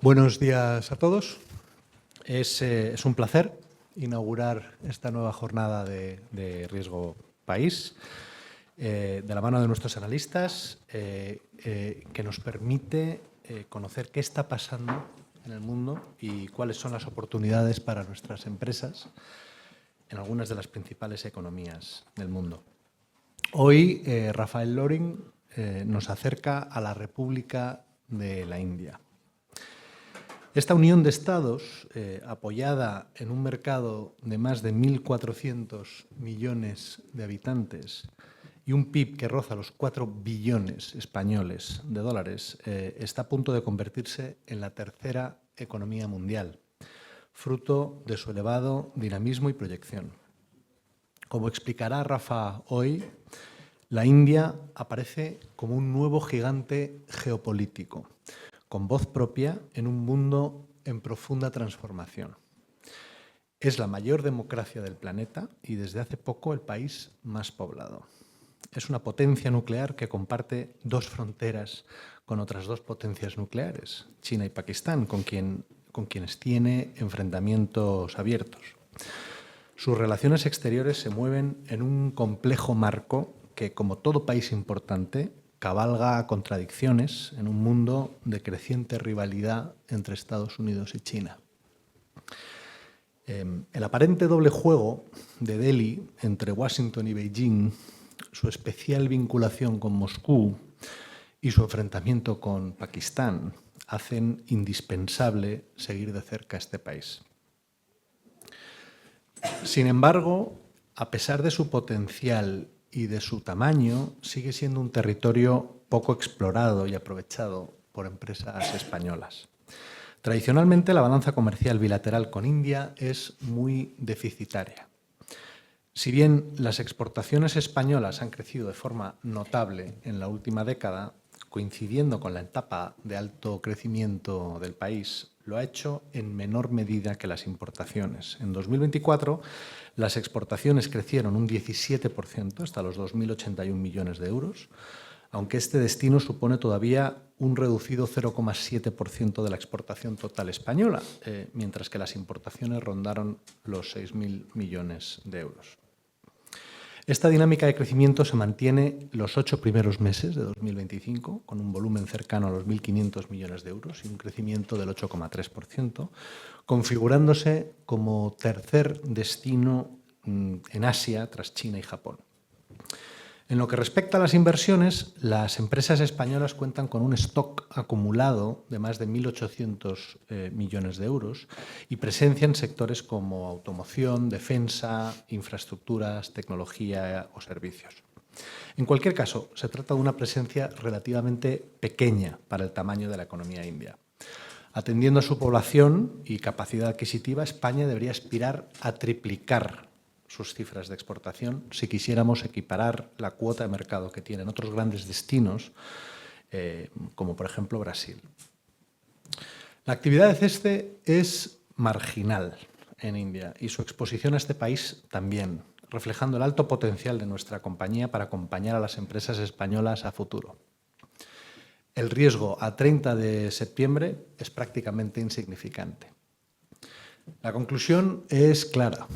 Buenos días a todos. Es un placer inaugurar esta nueva jornada de Riesgo País de la mano de nuestros analistas que nos permite conocer qué está pasando en el mundo y cuáles son las oportunidades para nuestras empresas en algunas de las principales economías del mundo. Hoy Rafael Loring nos acerca a la República de la India. Esta unión de estados, apoyada en un mercado de más de 1.400 millones de habitantes y un PIB que roza los 4 billones españoles de dólares, está a punto de convertirse en la tercera economía mundial, fruto de su elevado dinamismo y proyección. Como explicará Rafa hoy, la India aparece como un nuevo gigante geopolítico, con voz propia en un mundo en profunda transformación. Es la mayor democracia del planeta y desde hace poco el país más poblado. Es una potencia nuclear que comparte dos fronteras con otras dos potencias nucleares, China y Pakistán, con quienes tiene enfrentamientos abiertos. Sus relaciones exteriores se mueven en un complejo marco que, como todo país importante, cabalga contradicciones en un mundo de creciente rivalidad entre Estados Unidos y China. El aparente doble juego de Delhi entre Washington y Beijing, su especial vinculación con Moscú y su enfrentamiento con Pakistán hacen indispensable seguir de cerca este país. Sin embargo, a pesar de su potencial y de su tamaño, sigue siendo un territorio poco explorado y aprovechado por empresas españolas. Tradicionalmente, la balanza comercial bilateral con India es muy deficitaria. Si bien las exportaciones españolas han crecido de forma notable en la última década, coincidiendo con la etapa de alto crecimiento del país, lo ha hecho en menor medida que las importaciones. En 2024, las exportaciones crecieron un 17% hasta los 2.081 millones de euros, aunque este destino supone todavía un reducido 0,7% de la exportación total española, mientras que las importaciones rondaron los 6.000 millones de euros. Esta dinámica de crecimiento se mantiene los 8 primeros meses de 2025, con un volumen cercano a los 1.500 millones de euros y un crecimiento del 8,3%, configurándose como tercer destino en Asia tras China y Japón. En lo que respecta a las inversiones, las empresas españolas cuentan con un stock acumulado de más de 1.800 millones de euros y presencia en sectores como automoción, defensa, infraestructuras, tecnología o servicios. En cualquier caso, se trata de una presencia relativamente pequeña para el tamaño de la economía india. Atendiendo a su población y capacidad adquisitiva, España debería aspirar a triplicar sus cifras de exportación si quisiéramos equiparar la cuota de mercado que tienen otros grandes destinos, como por ejemplo Brasil. La actividad de CESCE es marginal en India y su exposición a este país también, reflejando el alto potencial de nuestra compañía para acompañar a las empresas españolas a futuro. El riesgo a 30 de septiembre es prácticamente insignificante. La conclusión es clara.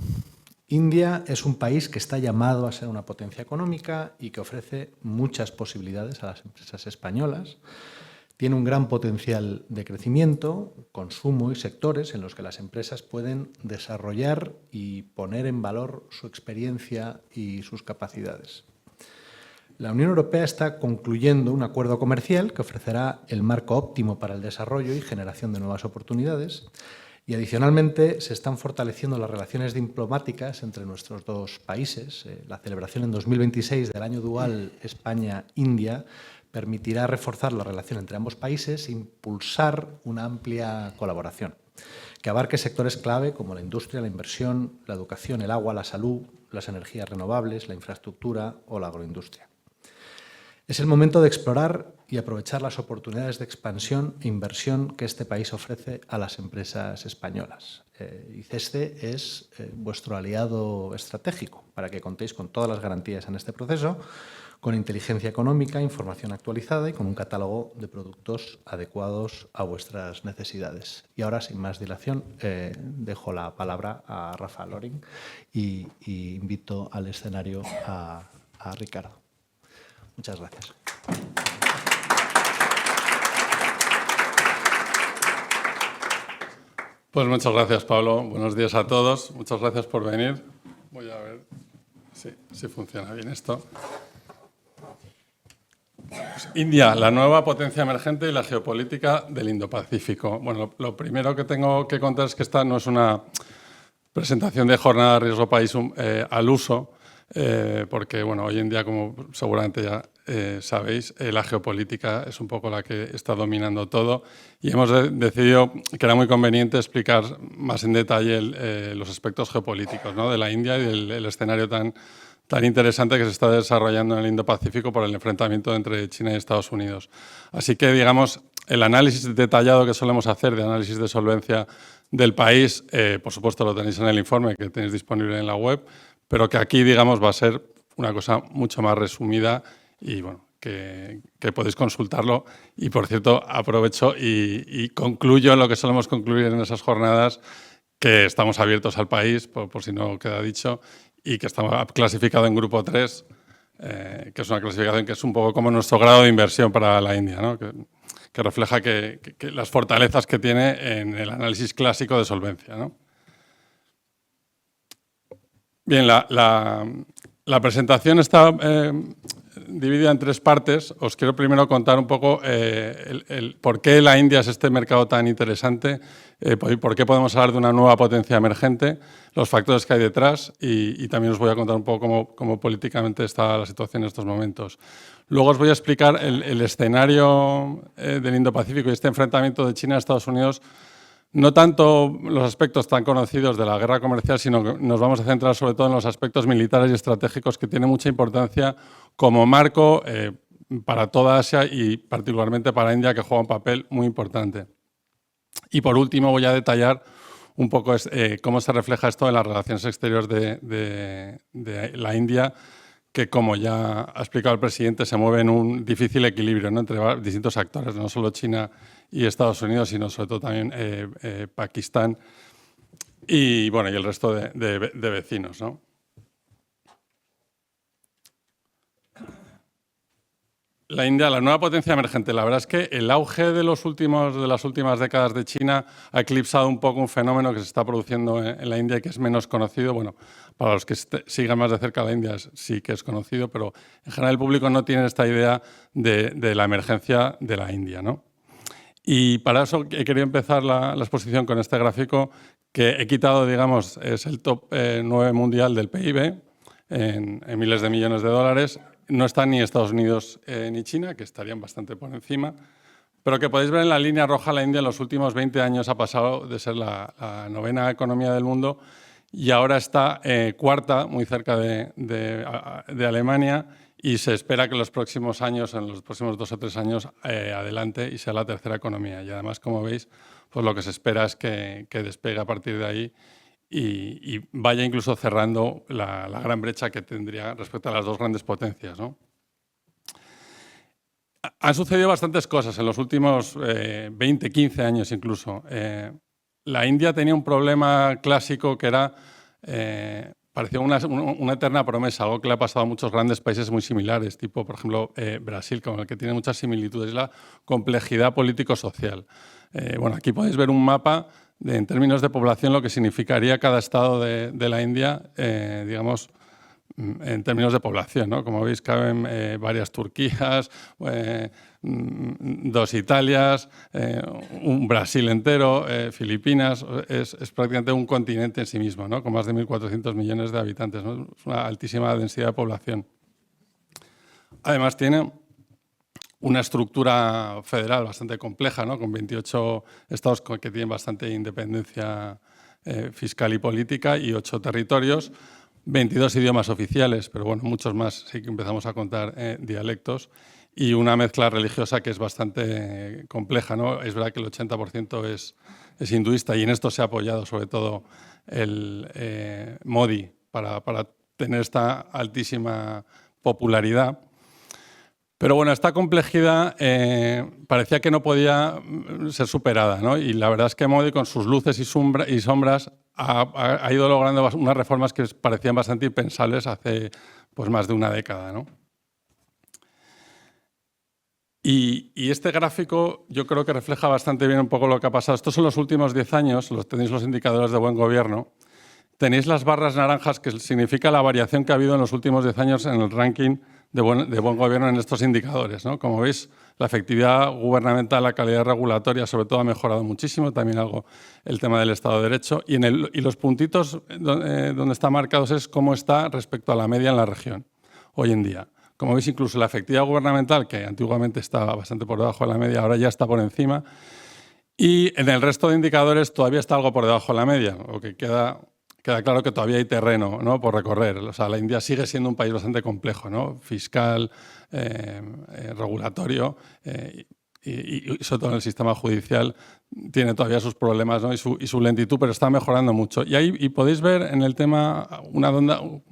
India es un país que está llamado a ser una potencia económica y que ofrece muchas posibilidades a las empresas españolas. Tiene un gran potencial de crecimiento, consumo y sectores en los que las empresas pueden desarrollar y poner en valor su experiencia y sus capacidades. La Unión Europea está concluyendo un acuerdo comercial que ofrecerá el marco óptimo para el desarrollo y generación de nuevas oportunidades. Y adicionalmente se están fortaleciendo las relaciones diplomáticas entre nuestros dos países. La celebración en 2026 del año dual España-India permitirá reforzar la relación entre ambos países e impulsar una amplia colaboración que abarque sectores clave como la industria, la inversión, la educación, el agua, la salud, las energías renovables, la infraestructura o la agroindustria. Es el momento de explorar y aprovechar las oportunidades de expansión e inversión que este país ofrece a las empresas españolas. Y CESCE es vuestro aliado estratégico para que contéis con todas las garantías en este proceso, con inteligencia económica, información actualizada y con un catálogo de productos adecuados a vuestras necesidades. Y ahora, sin más dilación, dejo la palabra a Rafa Loring y invito al escenario a Ricardo. Muchas gracias. Pues muchas gracias, Pablo. Buenos días a todos. Muchas gracias por venir. Voy a ver si funciona bien esto. Pues India, la nueva potencia emergente y la geopolítica del Indo-Pacífico. Bueno, lo primero que tengo que contar es que esta no es una presentación de jornada de riesgo país al uso, porque bueno, hoy en día, como seguramente ya sabéis, la geopolítica es un poco la que está dominando todo y hemos decidido que era muy conveniente explicar más en detalle los aspectos geopolíticos, ¿no?, de la India y del escenario tan interesante que se está desarrollando en el Indo-Pacífico por el enfrentamiento entre China y Estados Unidos. Así que, digamos, el análisis detallado que solemos hacer de análisis de solvencia del país, por supuesto lo tenéis en el informe que tenéis disponible en la web, pero que aquí, digamos, va a ser una cosa mucho más resumida y, bueno, que podéis consultarlo. Y, por cierto, aprovecho y concluyo en lo que solemos concluir en esas jornadas, que estamos abiertos al país, por si no queda dicho, y que está clasificado en grupo 3, que es una clasificación que es un poco como nuestro grado de inversión para la India, ¿no?, que refleja que las fortalezas que tiene en el análisis clásico de solvencia, ¿no? Bien, la presentación está dividida en 3 partes. Os quiero primero contar un poco por qué la India es este mercado tan interesante, por qué podemos hablar de una nueva potencia emergente, los factores que hay detrás y también os voy a contar un poco cómo políticamente está la situación en estos momentos. Luego os voy a explicar el escenario del Indo-Pacífico y este enfrentamiento de China a Estados Unidos. No tanto los aspectos tan conocidos de la guerra comercial, sino que nos vamos a centrar sobre todo en los aspectos militares y estratégicos que tienen mucha importancia como marco para toda Asia y particularmente para India, que juega un papel muy importante. Y por último voy a detallar un poco cómo se refleja esto en las relaciones exteriores de la India, que, como ya ha explicado el presidente, se mueve en un difícil equilibrio, ¿no?, entre distintos actores, no solo China y Estados Unidos, sino sobre todo también Pakistán y, bueno, y el resto de vecinos, ¿no? La India, la nueva potencia emergente. La verdad es que el auge de las últimas décadas de China ha eclipsado un poco un fenómeno que se está produciendo en la India y que es menos conocido. Bueno, para los que sigan más de cerca la India sí que es conocido, pero en general el público no tiene esta idea de la emergencia de la India, ¿no? Y para eso he querido empezar la exposición con este gráfico que he quitado, digamos, es el top 9 mundial del PIB en miles de millones de dólares. No están ni Estados Unidos ni China, que estarían bastante por encima, pero que podéis ver en la línea roja, la India en los últimos 20 años ha pasado de ser la 9ª economía del mundo y ahora está cuarta, muy cerca de Alemania, y se espera que en los próximos años, en los próximos 2 o 3 años, adelante y sea la 3ª economía. Y además, como veis, pues lo que se espera es que despegue a partir de ahí y vaya incluso cerrando la gran brecha que tendría respecto a las 2 grandes potencias, ¿no? Han sucedido bastantes cosas en los últimos 20, 15 años incluso. La India tenía un problema clásico que era, parecía una eterna promesa, algo que le ha pasado a muchos grandes países muy similares, tipo, por ejemplo, Brasil, con el que tiene muchas similitudes, la complejidad político-social. Bueno, aquí podéis ver un mapa en términos de población, lo que significaría cada estado de la India, digamos, en términos de población, ¿no? Como veis, caben varias Turquías, 2 Italias, un Brasil entero, Filipinas. Es prácticamente un continente en sí mismo, ¿no?, con más de 1.400 millones de habitantes, ¿no? Es una altísima densidad de población. Además, tiene una estructura federal bastante compleja, ¿no?, con 28 estados que tienen bastante independencia fiscal y política y 8 territorios, 22 idiomas oficiales, pero bueno, muchos más sí que empezamos a contar dialectos, y una mezcla religiosa que es bastante compleja, ¿no? Es verdad que el 80% es hinduista y en esto se ha apoyado sobre todo el Modi para tener esta altísima popularidad. Pero bueno, esta complejidad parecía que no podía ser superada, ¿no? Y la verdad es que Modi, con sus luces y sombras, ha ido logrando unas reformas que parecían bastante impensables hace pues, más de una década, ¿no? Y este gráfico yo creo que refleja bastante bien un poco lo que ha pasado. Estos son los últimos 10 años, tenéis los indicadores de buen gobierno. Tenéis las barras naranjas, que significa la variación que ha habido en los últimos 10 años en el ranking de buen gobierno en estos indicadores, ¿no? Como veis, la efectividad gubernamental, la calidad regulatoria, sobre todo, ha mejorado muchísimo, también algo el tema del Estado de Derecho. Y los puntitos donde están marcados es cómo está respecto a la media en la región hoy en día. Como veis, incluso la efectividad gubernamental, que antiguamente estaba bastante por debajo de la media, ahora ya está por encima. Y en el resto de indicadores todavía está algo por debajo de la media, lo que queda claro que todavía hay terreno, ¿no?, por recorrer. O sea, la India sigue siendo un país bastante complejo, ¿no?, fiscal, regulatorio y sobre todo en el sistema judicial tiene todavía sus problemas, ¿no?, y su lentitud, pero está mejorando mucho. Y podéis ver en el tema, en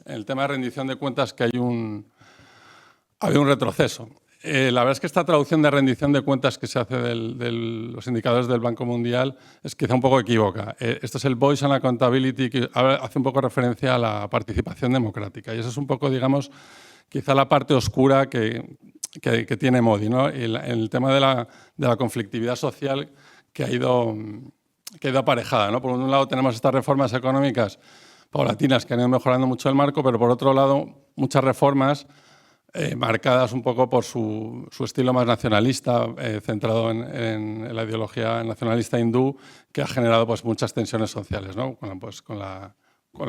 el tema de rendición de cuentas que hay un retroceso. La verdad es que esta traducción de rendición de cuentas que se hace de los indicadores del Banco Mundial es quizá un poco equívoca. Esto es el Voice and Accountability, que hace un poco referencia a la participación democrática. Y eso es un poco, digamos, quizá la parte oscura que tiene Modi, ¿no? El tema de la conflictividad social que ha ido aparejada, ¿no? Por un lado tenemos estas reformas económicas paulatinas que han ido mejorando mucho el marco, pero por otro lado muchas reformas marcadas un poco por su estilo más nacionalista, centrado en la ideología nacionalista hindú, que ha generado pues, muchas tensiones sociales, ¿no? Con la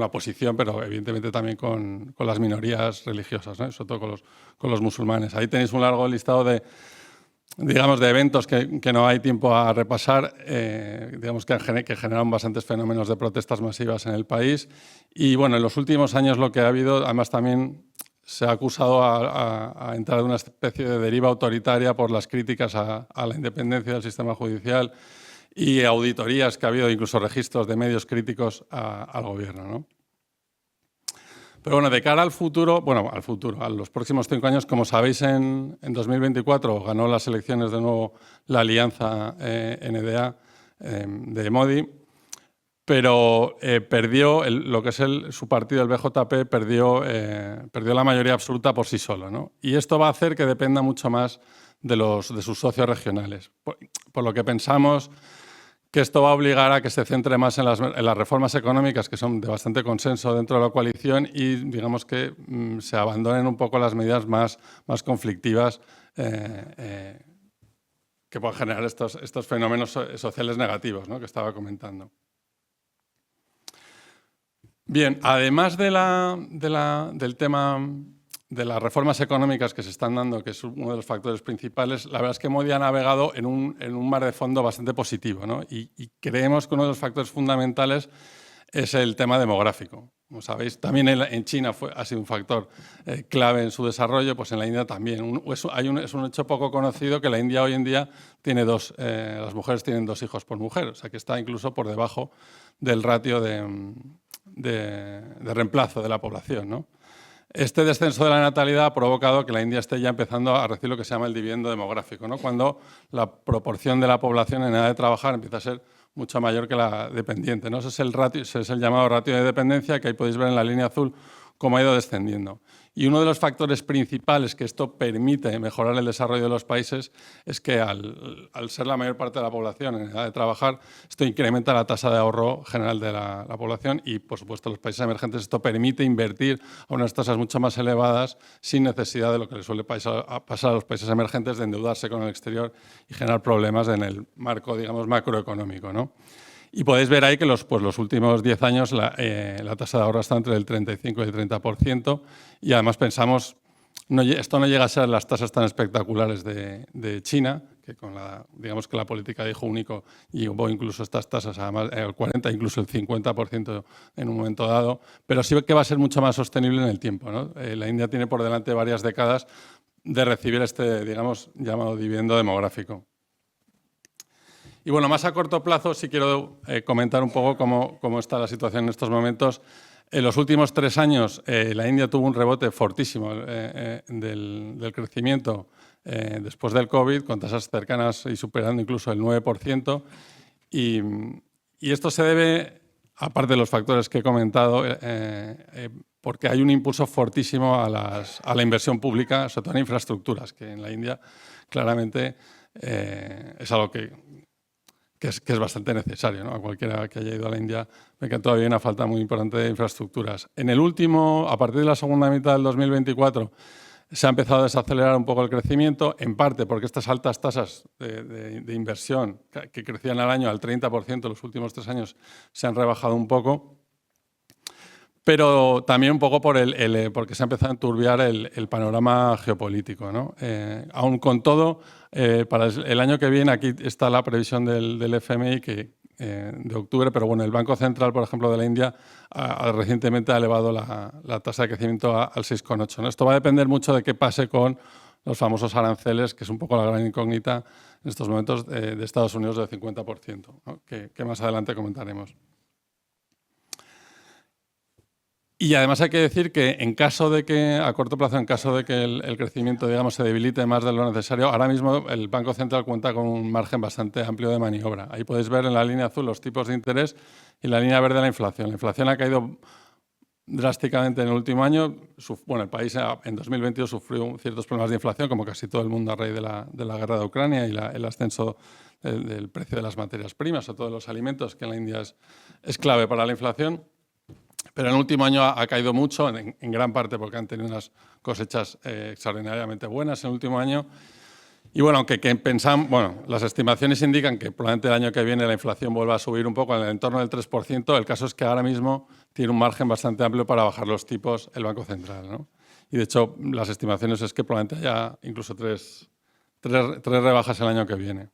oposición, pero evidentemente también con las minorías religiosas, ¿no? Sobre todo con los musulmanes. Ahí tenéis un largo listado de eventos que no hay tiempo a repasar, digamos que generaron bastantes fenómenos de protestas masivas en el país. Y bueno, en los últimos años lo que ha habido, además también se ha acusado a entrar en una especie de deriva autoritaria por las críticas a la independencia del sistema judicial y auditorías que ha habido, incluso registros de medios críticos al gobierno, ¿no? Pero bueno, de cara al futuro, a los próximos 5 años, como sabéis, en 2024 ganó las elecciones de nuevo la alianza NDA de Modi, pero perdió lo que es su partido, el BJP, perdió la mayoría absoluta por sí solo, ¿no? Y esto va a hacer que dependa mucho más de sus socios regionales. Por lo que pensamos que esto va a obligar a que se centre más en las reformas económicas, que son de bastante consenso dentro de la coalición, y digamos que se abandonen un poco las medidas más conflictivas que puedan generar estos fenómenos sociales negativos, ¿no?, que estaba comentando. Bien, además del tema de las reformas económicas que se están dando, que es uno de los factores principales, la verdad es que Modi ha navegado en un mar de fondo bastante positivo, ¿no? Y creemos que uno de los factores fundamentales es el tema demográfico. Como sabéis, también en China ha sido un factor clave en su desarrollo, pues en la India también. Es un hecho poco conocido que la India hoy en día tiene las mujeres tienen 2 hijos por mujer, o sea que está incluso por debajo del ratio de reemplazo de la población, ¿no? Este descenso de la natalidad ha provocado que la India esté ya empezando a recibir lo que se llama el dividendo demográfico, ¿no?, cuando la proporción de la población en edad de trabajar empieza a ser mucho mayor que la dependiente, ¿no? Ese es el llamado ratio de dependencia, que ahí podéis ver en la línea azul cómo ha ido descendiendo. Y uno de los factores principales que esto permite mejorar el desarrollo de los países es que al ser la mayor parte de la población en edad de trabajar, esto incrementa la tasa de ahorro general de la población y, por supuesto, los países emergentes esto permite invertir a unas tasas mucho más elevadas sin necesidad de lo que le suele pasar a los países emergentes, de endeudarse con el exterior y generar problemas en el marco, digamos, macroeconómico, ¿no? Y podéis ver ahí que los últimos 10 años la tasa de ahorro está entre el 35 y el 30%, y además pensamos, esto no llega a ser las tasas tan espectaculares de China, que digamos que la política de hijo único llevó incluso estas tasas a más, el 40, incluso el 50% en un momento dado, pero sí que va a ser mucho más sostenible en el tiempo, ¿no? La India tiene por delante varias décadas de recibir este, digamos, llamado dividendo demográfico. Y bueno, más a corto plazo sí quiero comentar un poco cómo está la situación en estos momentos En los últimos 3 años, la India tuvo un rebote fortísimo del crecimiento después del COVID, con tasas cercanas y superando incluso el 9%. Y esto se debe, aparte de los factores que he comentado, porque hay un impulso fortísimo a la inversión pública, sobre todo en infraestructuras, que en la India claramente es algo que es bastante necesario, ¿no? A cualquiera que haya ido a la India ve que todavía hay una falta muy importante de infraestructuras. A partir de la segunda mitad del 2024, se ha empezado a desacelerar un poco el crecimiento, en parte porque estas altas tasas de inversión que crecían al año al 30% los últimos 3 años se han rebajado un poco, pero también un poco porque se ha empezado a enturbiar el panorama geopolítico, ¿no? Aún con todo, para el año que viene, aquí está la previsión del FMI de octubre, pero bueno, el Banco Central, por ejemplo, de la India recientemente ha elevado la tasa de crecimiento al 6,8%, ¿no? Esto va a depender mucho de qué pase con los famosos aranceles, que es un poco la gran incógnita en estos momentos de Estados Unidos del 50%, ¿no? que más adelante comentaremos. Y además hay que decir que a corto plazo, en caso de que el crecimiento, digamos, se debilite más de lo necesario, ahora mismo el Banco Central cuenta con un margen bastante amplio de maniobra. Ahí podéis ver en la línea azul los tipos de interés y en la línea verde la inflación. La inflación ha caído drásticamente en el último año. Bueno, el país en 2022 sufrió ciertos problemas de inflación, como casi todo el mundo a raíz de la guerra de Ucrania y el ascenso del precio de las materias primas, sobre todo de los alimentos, que en la India es clave para la inflación. Pero en el último año ha caído mucho, en gran parte porque han tenido unas cosechas extraordinariamente buenas en el último año. Y bueno, aunque las estimaciones indican que probablemente el año que viene la inflación vuelva a subir un poco en el entorno del 3%, el caso es que ahora mismo tiene un margen bastante amplio para bajar los tipos el Banco Central, ¿no? Y de hecho, las estimaciones es que probablemente haya incluso tres rebajas el año que viene.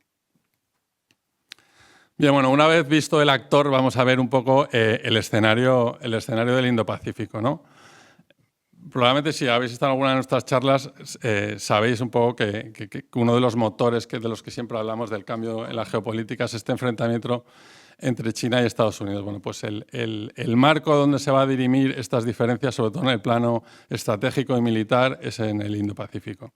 Bien, bueno, una vez visto el actor, vamos a ver un poco el escenario del Indo-Pacífico, ¿no? Probablemente si habéis estado en alguna de nuestras charlas, sabéis un poco que uno de los motores de los que siempre hablamos del cambio en la geopolítica es este enfrentamiento entre China y Estados Unidos. Bueno, pues el marco donde se va a dirimir estas diferencias, sobre todo en el plano estratégico y militar, es en el Indo-Pacífico.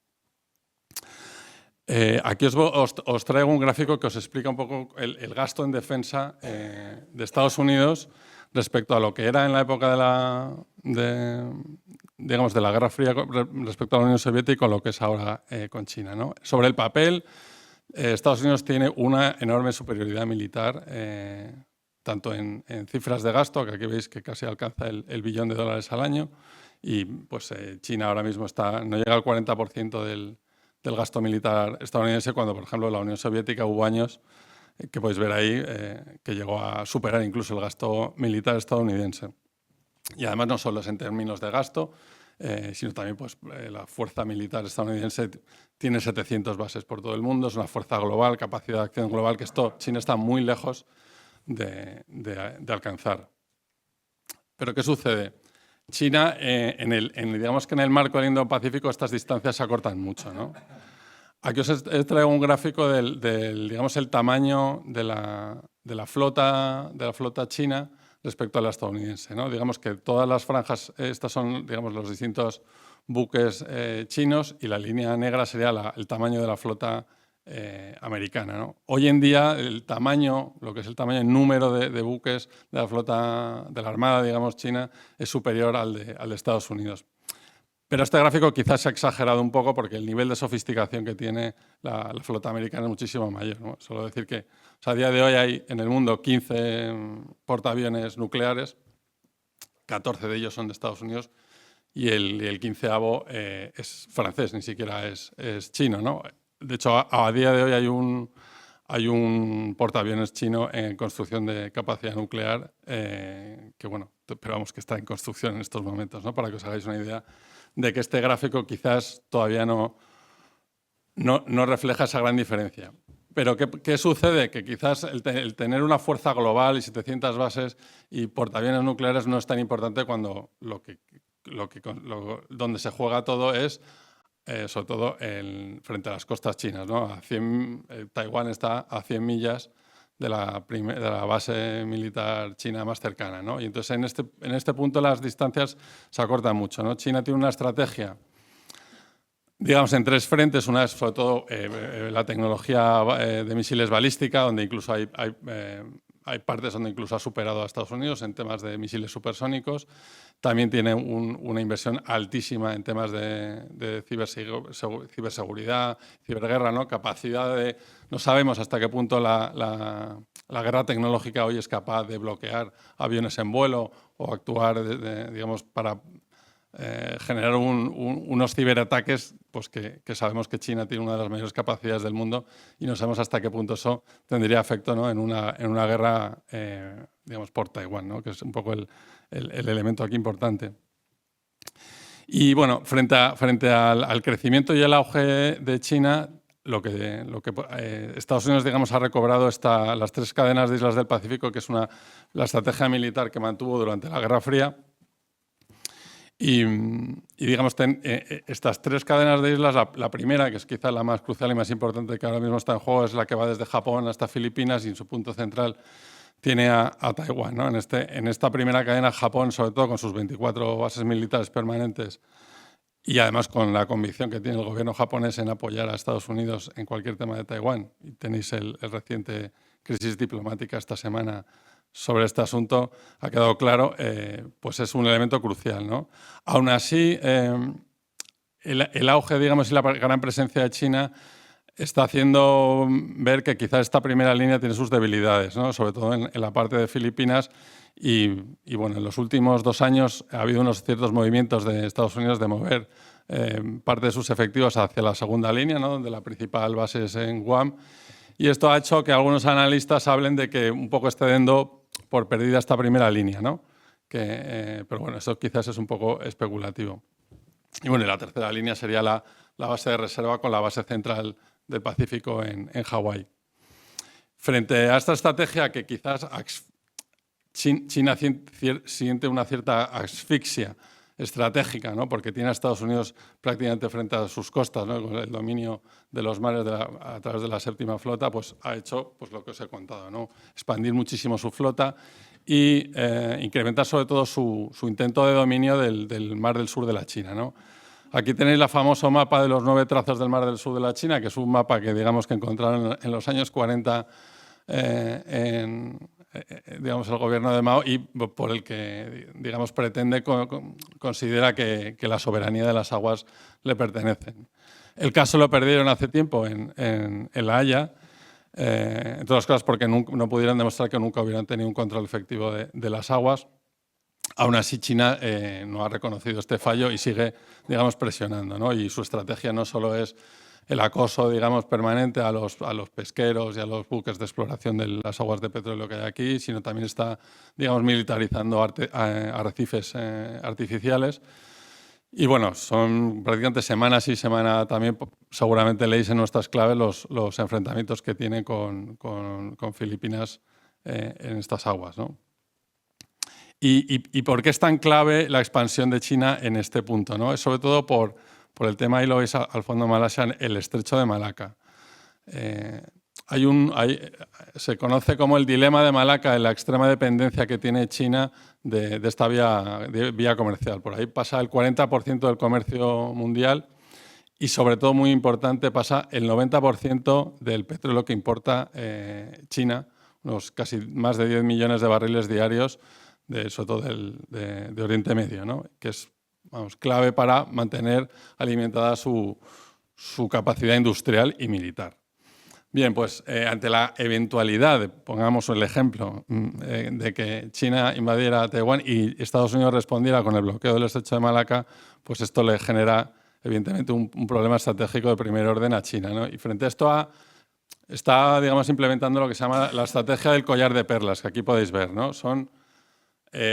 Aquí os traigo un gráfico que os explica un poco el gasto en defensa de Estados Unidos respecto a lo que era en la época de la Guerra Fría respecto a la Unión Soviética y con lo que es ahora con China, ¿no? Sobre el papel, Estados Unidos tiene una enorme superioridad militar, tanto en cifras de gasto, que aquí veis que casi alcanza el billón de dólares al año, y pues China ahora mismo no llega al 40% del gasto militar estadounidense, cuando, por ejemplo, la Unión Soviética hubo años, que podéis ver ahí, que llegó a superar incluso el gasto militar estadounidense. Y además no solo es en términos de gasto, sino también pues, la fuerza militar estadounidense tiene 700 bases por todo el mundo, es una fuerza global, capacidad de acción global, que China está muy lejos de alcanzar. ¿Pero qué sucede? China, digamos que en el marco del Indo-Pacífico, estas distancias se acortan mucho, ¿no? Aquí os traigo un gráfico digamos, el tamaño de la flota china respecto a la estadounidense, ¿no? Digamos que todas las franjas, estas son, digamos, los distintos buques chinos, y la línea negra sería el tamaño de la flota americana, ¿no? Hoy en día lo que es el tamaño en número de buques de la flota, de la armada, digamos, china, es superior al de Estados Unidos. Pero este gráfico quizás se ha exagerado un poco porque el nivel de sofisticación que tiene la flota americana es muchísimo mayor, ¿no? Solo decir que a día de hoy hay en el mundo 15 portaaviones nucleares, 14 de ellos son de Estados Unidos, y el 15º es francés, ni siquiera es chino, ¿no? De hecho, a día de hoy hay un portaaviones chino en construcción de capacidad nuclear, que bueno, pero vamos, que está en construcción en estos momentos, ¿no? Para que os hagáis una idea de que este gráfico quizás todavía no refleja esa gran diferencia. Pero ¿qué sucede? Que quizás el tener una fuerza global y 700 bases y portaaviones nucleares no es tan importante cuando donde se juega todo es, sobre todo frente a las costas chinas, ¿no? Taiwán está a 100 millas de la base militar china más cercana, ¿no? Y entonces en este punto las distancias se acortan mucho, ¿no? China tiene una estrategia, digamos, en 3 frentes. Una es sobre todo la tecnología de misiles balística, donde incluso hay partes donde incluso ha superado a Estados Unidos en temas de misiles supersónicos. También tiene una inversión altísima en temas de ciberseguridad, ciberguerra, ¿no? Capacidad de... No sabemos hasta qué punto la guerra tecnológica hoy es capaz de bloquear aviones en vuelo o actuar, digamos, para generar unos ciberataques, pues que sabemos que China tiene una de las mayores capacidades del mundo y no sabemos hasta qué punto eso tendría efecto, ¿no? en una guerra, digamos, por Taiwán, ¿no? Que es un poco el elemento aquí importante. Y bueno, frente al crecimiento y el auge de China, lo que Estados Unidos, digamos, ha recobrado las 3 cadenas de islas del Pacífico, que es la estrategia militar que mantuvo durante la Guerra Fría. Y digamos, estas 3 cadenas de islas, la primera, que es quizá la más crucial y más importante que ahora mismo está en juego, es la que va desde Japón hasta Filipinas, y en su punto central tiene a Taiwán, ¿no? En esta primera cadena, Japón, sobre todo con sus 24 bases militares permanentes, y además con la convicción que tiene el gobierno japonés en apoyar a Estados Unidos en cualquier tema de Taiwán, y tenéis el reciente crisis diplomática esta semana sobre este asunto, ha quedado claro, pues es un elemento crucial, ¿no? Aún así, el auge, digamos, y la gran presencia de China está haciendo ver que quizás esta primera línea tiene sus debilidades, ¿no? Sobre todo en la parte de Filipinas. Y bueno, en los últimos 2 años ha habido unos ciertos movimientos de Estados Unidos de mover parte de sus efectivos hacia la segunda línea, ¿no? Donde la principal base es en Guam. Y esto ha hecho que algunos analistas hablen de que un poco esté dando por perdida esta primera línea, ¿no? Pero bueno, eso quizás es un poco especulativo. Y bueno, y la tercera línea sería la base de reserva con la base central del Pacífico en Hawái. Frente a esta estrategia, que quizás China siente una cierta asfixia estratégica, ¿no? Porque tiene a Estados Unidos prácticamente frente a sus costas, ¿no? Con el dominio de los mares a través de la 7ª flota, pues ha hecho, pues, lo que os he contado, ¿no? Expandir muchísimo su flota y incrementar sobre todo su intento de dominio del mar del sur de la China, ¿no? Aquí tenéis el famoso mapa de los 9 trazos del mar del sur de la China, que es un mapa que, digamos, que encontraron en los años 40 digamos, el gobierno de Mao, y por el que, digamos, considera que la soberanía de las aguas le pertenecen. El caso lo perdieron hace tiempo en La Haya, entre otras cosas porque no pudieron demostrar que nunca hubieran tenido un control efectivo de las aguas. Aún así, China no ha reconocido este fallo y sigue, digamos, presionando, ¿no? Y su estrategia no solo es el acoso, digamos, permanente a los pesqueros y a los buques de exploración de las aguas de petróleo que hay aquí, sino también está, digamos, militarizando arrecifes artificiales. Y bueno, son prácticamente semana sí, semana también, seguramente leéis en nuestras claves los enfrentamientos que tiene con Filipinas en estas aguas, ¿no? ¿Y por qué es tan clave la expansión de China en este punto, ¿no? Es sobre todo por el tema, ahí lo veis al fondo de Malasia, el estrecho de Malaca. Se conoce como el dilema de Malaca, en la extrema dependencia que tiene China de esta vía comercial. Por ahí pasa el 40% del comercio mundial y, sobre todo, muy importante, pasa el 90% del petróleo que importa China, unos casi más de 10 millones de barriles diarios, sobre todo de Oriente Medio, ¿no? Que es, vamos, clave para mantener alimentada su capacidad industrial y militar. Bien, pues ante la eventualidad, pongamos el ejemplo, de que China invadiera Taiwán y Estados Unidos respondiera con el bloqueo del estrecho de Malaca, pues esto le genera, evidentemente, un problema estratégico de primer orden a China, ¿no? Y frente a esto está, digamos, implementando lo que se llama la estrategia del collar de perlas, que aquí podéis ver, ¿no?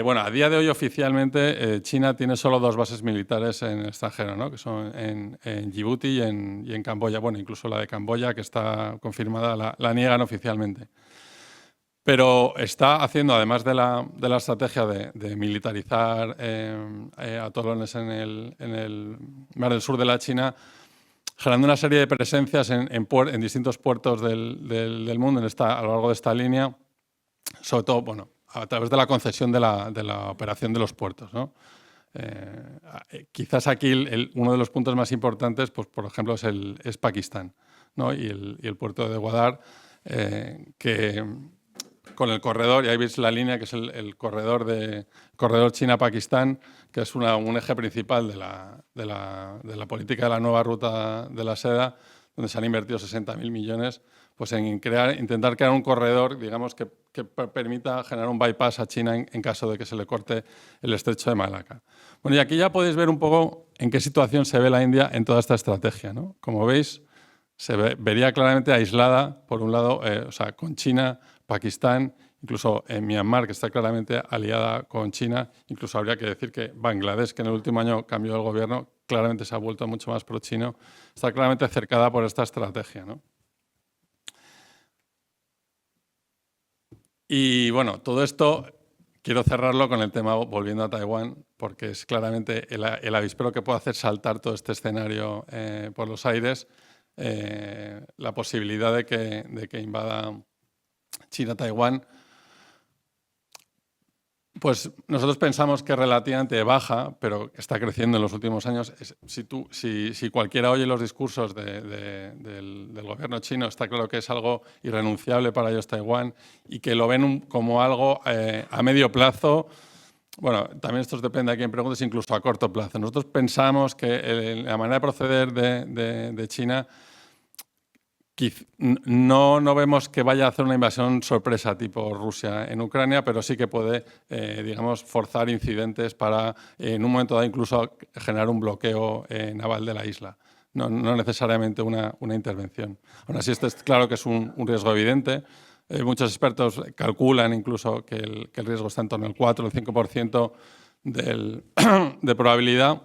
Bueno, a día de hoy oficialmente China tiene solo 2 bases militares en el extranjero, ¿no? Que son en Djibouti y en Camboya. Bueno, incluso la de Camboya, que está confirmada, la niegan oficialmente. Pero está haciendo, además de la estrategia de militarizar atolones en el mar del sur de la China, generando una serie de presencias en distintos puertos del mundo a lo largo de esta línea, sobre todo, bueno, a través de la concesión de la operación de los puertos, ¿no? Quizás aquí uno de los puntos más importantes, pues, por ejemplo, es Pakistán, ¿no? y el puerto de Gwadar, que con el corredor, y ahí veis la línea, que es el corredor China-Pakistán, que es un eje principal de la política de la nueva ruta de la seda, donde se han invertido 60.000 millones pues en intentar crear un corredor, digamos, que permita generar un bypass a China en caso de que se le corte el estrecho de Malaca. Bueno, y aquí ya podéis ver un poco en qué situación se ve la India en toda esta estrategia, ¿no? Como veis, se vería claramente aislada, por un lado, o sea, con China, Pakistán, incluso en Myanmar, que está claramente aliada con China. Incluso habría que decir que Bangladesh, que en el último año cambió el gobierno, claramente se ha vuelto mucho más pro-chino, está claramente cercada por esta estrategia, ¿no? Y bueno, todo esto quiero cerrarlo con el tema, volviendo a Taiwán, porque es claramente el avispero que puede hacer saltar todo este escenario por los aires, la posibilidad de que invada China Taiwán. Pues nosotros pensamos que es relativamente baja, pero está creciendo en los últimos años. Si cualquiera oye los discursos del gobierno chino, está claro que es algo irrenunciable para ellos Taiwán y que lo ven como algo a medio plazo. Bueno, también esto depende de quién preguntes, incluso a corto plazo. Nosotros pensamos que la manera de proceder de China no vemos que vaya a hacer una invasión sorpresa tipo Rusia en Ucrania, pero sí que puede, digamos, forzar incidentes para, en un momento dado, incluso generar un bloqueo naval de la isla. No necesariamente una intervención. Aún así, esto es claro que es un riesgo evidente. Muchos expertos calculan incluso que el riesgo está en torno al 4 o el 5% de probabilidad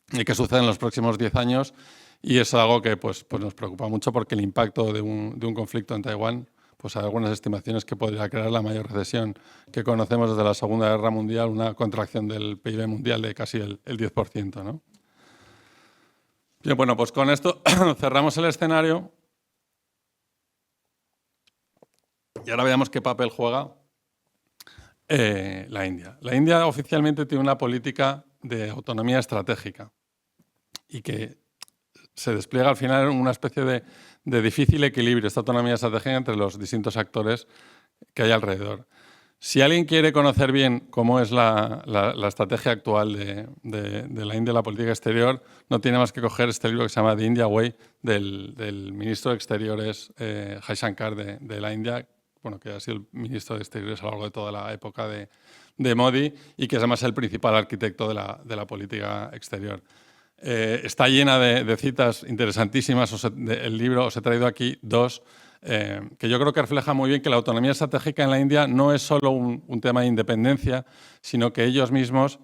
de que suceda en los próximos 10 años. Y es algo que pues nos preocupa mucho porque el impacto de un conflicto en Taiwán, pues hay algunas estimaciones que podría crear la mayor recesión que conocemos desde la Segunda Guerra Mundial, una contracción del PIB mundial de casi el 10%, ¿no? Bien, bueno, pues con esto cerramos el escenario y ahora veamos qué papel juega la India. La India oficialmente tiene una política de autonomía estratégica y que se despliega al final una especie de difícil equilibrio, esta autonomía estratégica entre los distintos actores que hay alrededor. Si alguien quiere conocer bien cómo es la estrategia actual de la India, la política exterior, no tiene más que coger este libro que se llama The India Way, del ministro de Exteriores Jai Shankar de la India, bueno, que ha sido el ministro de Exteriores a lo largo de toda la época de Modi y que es además el principal arquitecto de la política exterior. Está llena de citas interesantísimas. El libro, os he traído aquí dos, que yo creo que refleja muy bien que la autonomía estratégica en la India no es solo un tema de independencia, sino que ellos mismos,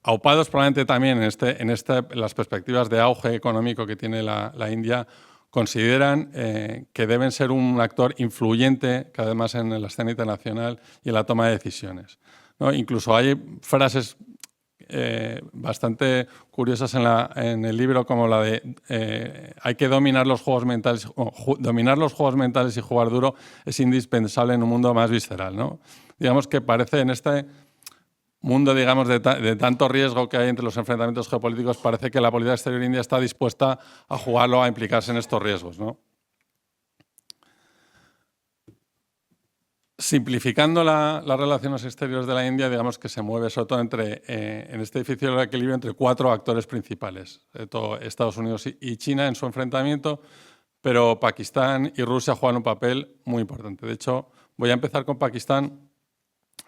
aupados probablemente también en las perspectivas de auge económico que tiene la India, consideran que deben ser un actor influyente, que además en la escena internacional y en la toma de decisiones, ¿no? Incluso hay frases bastante curiosas en el libro, como la de hay que dominar los juegos mentales, dominar los juegos mentales y jugar duro es indispensable en un mundo más visceral, ¿no? Digamos que parece en este mundo, digamos, de tanto riesgo que hay entre los enfrentamientos geopolíticos, parece que la política exterior india está dispuesta a jugarlo, a implicarse en estos riesgos, ¿no? Simplificando las relaciones exteriores de la India, digamos que se mueve sobre todo en este difícil equilibrio entre cuatro actores principales, Estados Unidos y China en su enfrentamiento, pero Pakistán y Rusia juegan un papel muy importante. De hecho, voy a empezar con Pakistán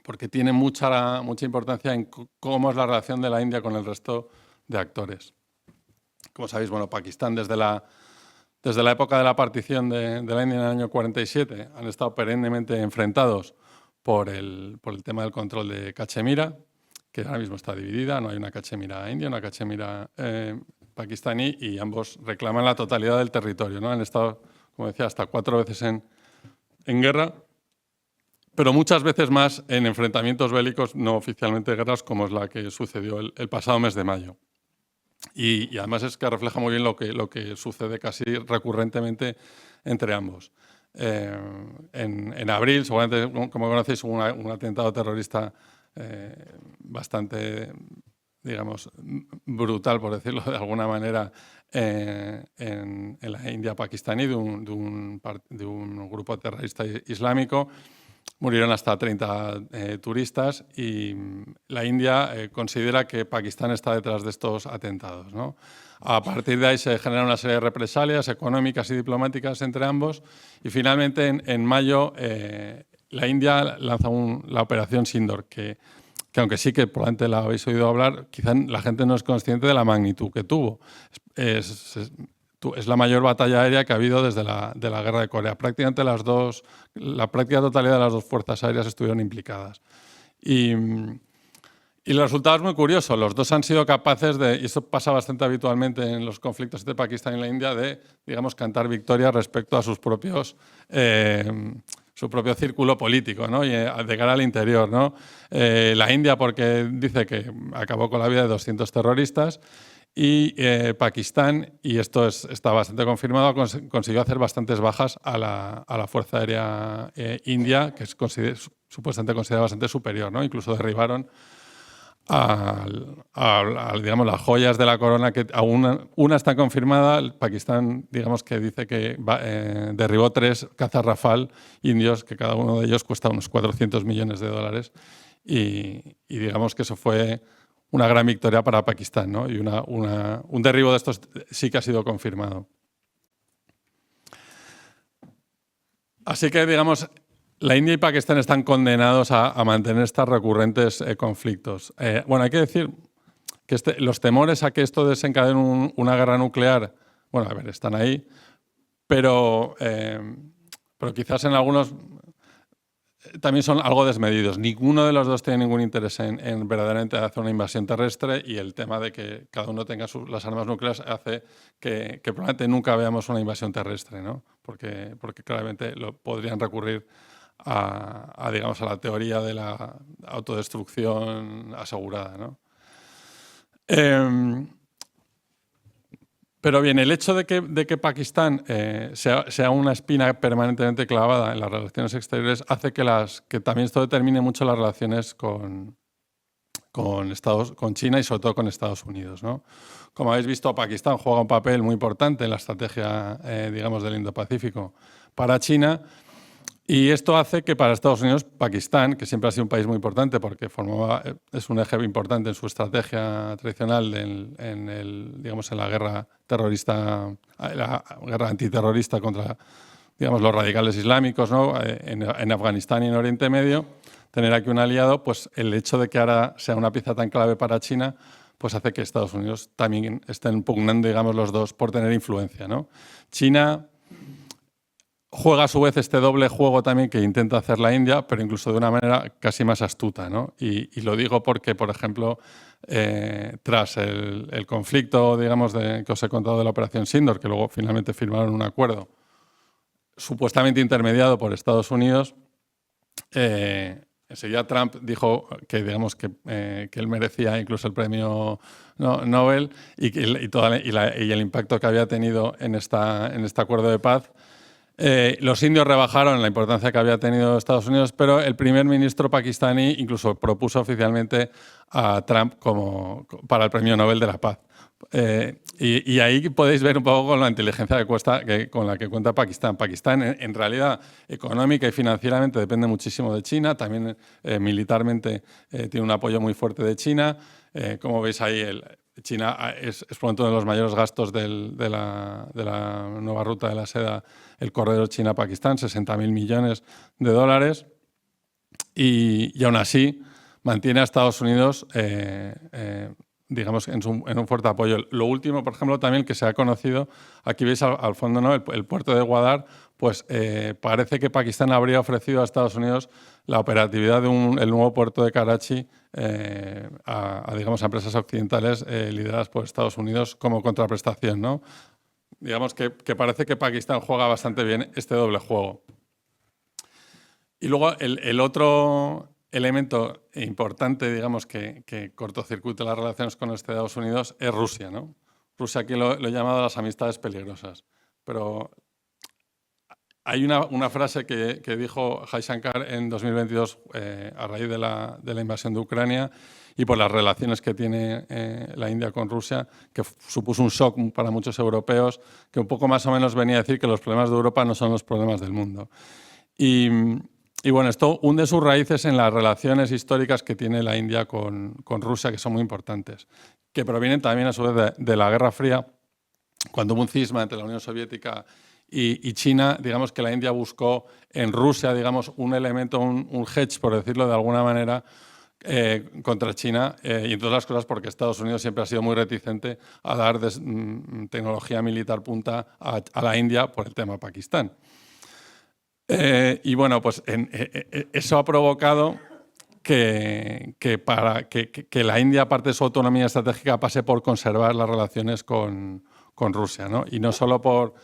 porque tiene mucha importancia en cómo es la relación de la India con el resto de actores. Como sabéis, bueno, Pakistán desde la época de la partición de la India en el año 47 han estado perennemente enfrentados por el tema del control de Cachemira, que ahora mismo está dividida, no hay una Cachemira india, una Cachemira pakistaní, y ambos reclaman la totalidad del territorio, ¿no? Han estado, como decía, hasta 4 veces en guerra, pero muchas veces más en enfrentamientos bélicos, no oficialmente guerras, como es la que sucedió el pasado mes de mayo. Y además es que refleja muy bien lo que sucede casi recurrentemente entre ambos. En abril, seguramente, como conocéis, hubo un atentado terrorista bastante, digamos, brutal, por decirlo de alguna manera, en la India pakistaní de un grupo terrorista islámico. Murieron hasta 30 turistas y la India considera que Pakistán está detrás de estos atentados, ¿no? A partir de ahí se generan una serie de represalias económicas y diplomáticas entre ambos y finalmente en mayo la India lanza la operación Sindor, que aunque sí que probablemente la habéis oído hablar, quizá la gente no es consciente de la magnitud que tuvo. Es la mayor batalla aérea que ha habido desde la Guerra de Corea. Prácticamente la práctica totalidad de las dos fuerzas aéreas estuvieron implicadas. Y el resultado es muy curioso. Los dos han sido capaces de, y esto pasa bastante habitualmente en los conflictos entre Pakistán y la India, de, digamos, cantar victoria respecto a sus propios su propio círculo político, ¿no? Y de cara al interior, ¿no? La India porque dice que acabó con la vida de 200 terroristas y Pakistán, y esto está bastante confirmado, consiguió hacer bastantes bajas a la Fuerza Aérea India, que es supuestamente considerada bastante superior, ¿no? Incluso derribaron digamos, las joyas de la corona, que aún una está confirmada. Pakistán, digamos, que dice que derribó 3 cazas Rafale indios, que cada uno de ellos cuesta unos 400 millones de dólares. Y digamos que eso fue una gran victoria para Pakistán, ¿no? Y un derribo de estos sí que ha sido confirmado. Así que, digamos, la India y Pakistán están condenados a mantener estos recurrentes conflictos. Bueno, hay que decir que los temores a que esto desencadene una guerra nuclear, bueno, a ver, están ahí, pero quizás en algunos también son algo desmedidos. Ninguno de los dos tiene ningún interés en verdaderamente hacer una invasión terrestre, y el tema de que cada uno tenga las armas nucleares hace que probablemente nunca veamos una invasión terrestre, ¿no? Porque claramente podrían recurrir digamos, a la teoría de la autodestrucción asegurada, ¿no? Pero bien, el hecho de que Pakistán sea una espina permanentemente clavada en las relaciones exteriores hace que también esto determine mucho las relaciones con China y sobre todo con Estados Unidos, ¿no? Como habéis visto, Pakistán juega un papel muy importante en la estrategia, digamos, del Indo-Pacífico para China. Y esto hace que para Estados Unidos, Pakistán, que siempre ha sido un país muy importante porque es un eje importante en su estrategia tradicional digamos, en la guerra terrorista, la guerra antiterrorista contra, digamos, los radicales islámicos, ¿no? En Afganistán y en Oriente Medio, tener aquí un aliado, pues el hecho de que ahora sea una pieza tan clave para China, pues hace que Estados Unidos también estén pugnando, digamos, los dos por tener influencia, ¿no? China juega a su vez este doble juego también que intenta hacer la India, pero incluso de una manera casi más astuta, ¿no? Y lo digo porque, por ejemplo, tras el conflicto, digamos, que os he contado de la Operación Sindor, que luego finalmente firmaron un acuerdo supuestamente intermediado por Estados Unidos, enseguida Trump dijo que, digamos, que él merecía incluso el premio Nobel y el impacto que había tenido en este acuerdo de paz. Los indios rebajaron la importancia que había tenido Estados Unidos, pero el primer ministro pakistaní incluso propuso oficialmente a Trump para el Premio Nobel de la Paz. Y ahí podéis ver un poco con la inteligencia con la que cuenta Pakistán. Pakistán, en realidad, económica y financieramente depende muchísimo de China. También militarmente tiene un apoyo muy fuerte de China. Como veis ahí, China es por uno de los mayores gastos de la nueva ruta de la seda, el corredor China-Pakistán, 60.000 millones de dólares. Y aún así mantiene a Estados Unidos, digamos, en un fuerte apoyo. Lo último, por ejemplo, también que se ha conocido, aquí veis al fondo, ¿no? El puerto de Gwadar, pues parece que Pakistán habría ofrecido a Estados Unidos la operatividad el nuevo puerto de Karachi digamos, a empresas occidentales lideradas por Estados Unidos como contraprestación, ¿no? Digamos que parece que Pakistán juega bastante bien este doble juego. Y luego el otro elemento importante, digamos, que cortocircuita las relaciones con Estados Unidos es Rusia, ¿no? Rusia aquí lo he llamado las amistades peligrosas. Pero hay una frase que dijo Jaishankar en 2022 a raíz de la invasión de Ucrania y por las relaciones que tiene la India con Rusia, que supuso un shock para muchos europeos, que un poco más o menos venía a decir que los problemas de Europa no son los problemas del mundo. Y bueno, esto hunde sus raíces en las relaciones históricas que tiene la India con Rusia, que son muy importantes, que provienen también a su vez de la Guerra Fría, cuando hubo un cisma entre la Unión Soviética y China. Digamos que la India buscó en Rusia, digamos, un elemento, un hedge, por decirlo de alguna manera, contra China, y entre otras cosas porque Estados Unidos siempre ha sido muy reticente a dar tecnología militar punta a la India por el tema Pakistán. Y bueno, pues eso ha provocado que la India, aparte de su autonomía estratégica, pase por conservar las relaciones con Rusia, ¿no? Y no solo por...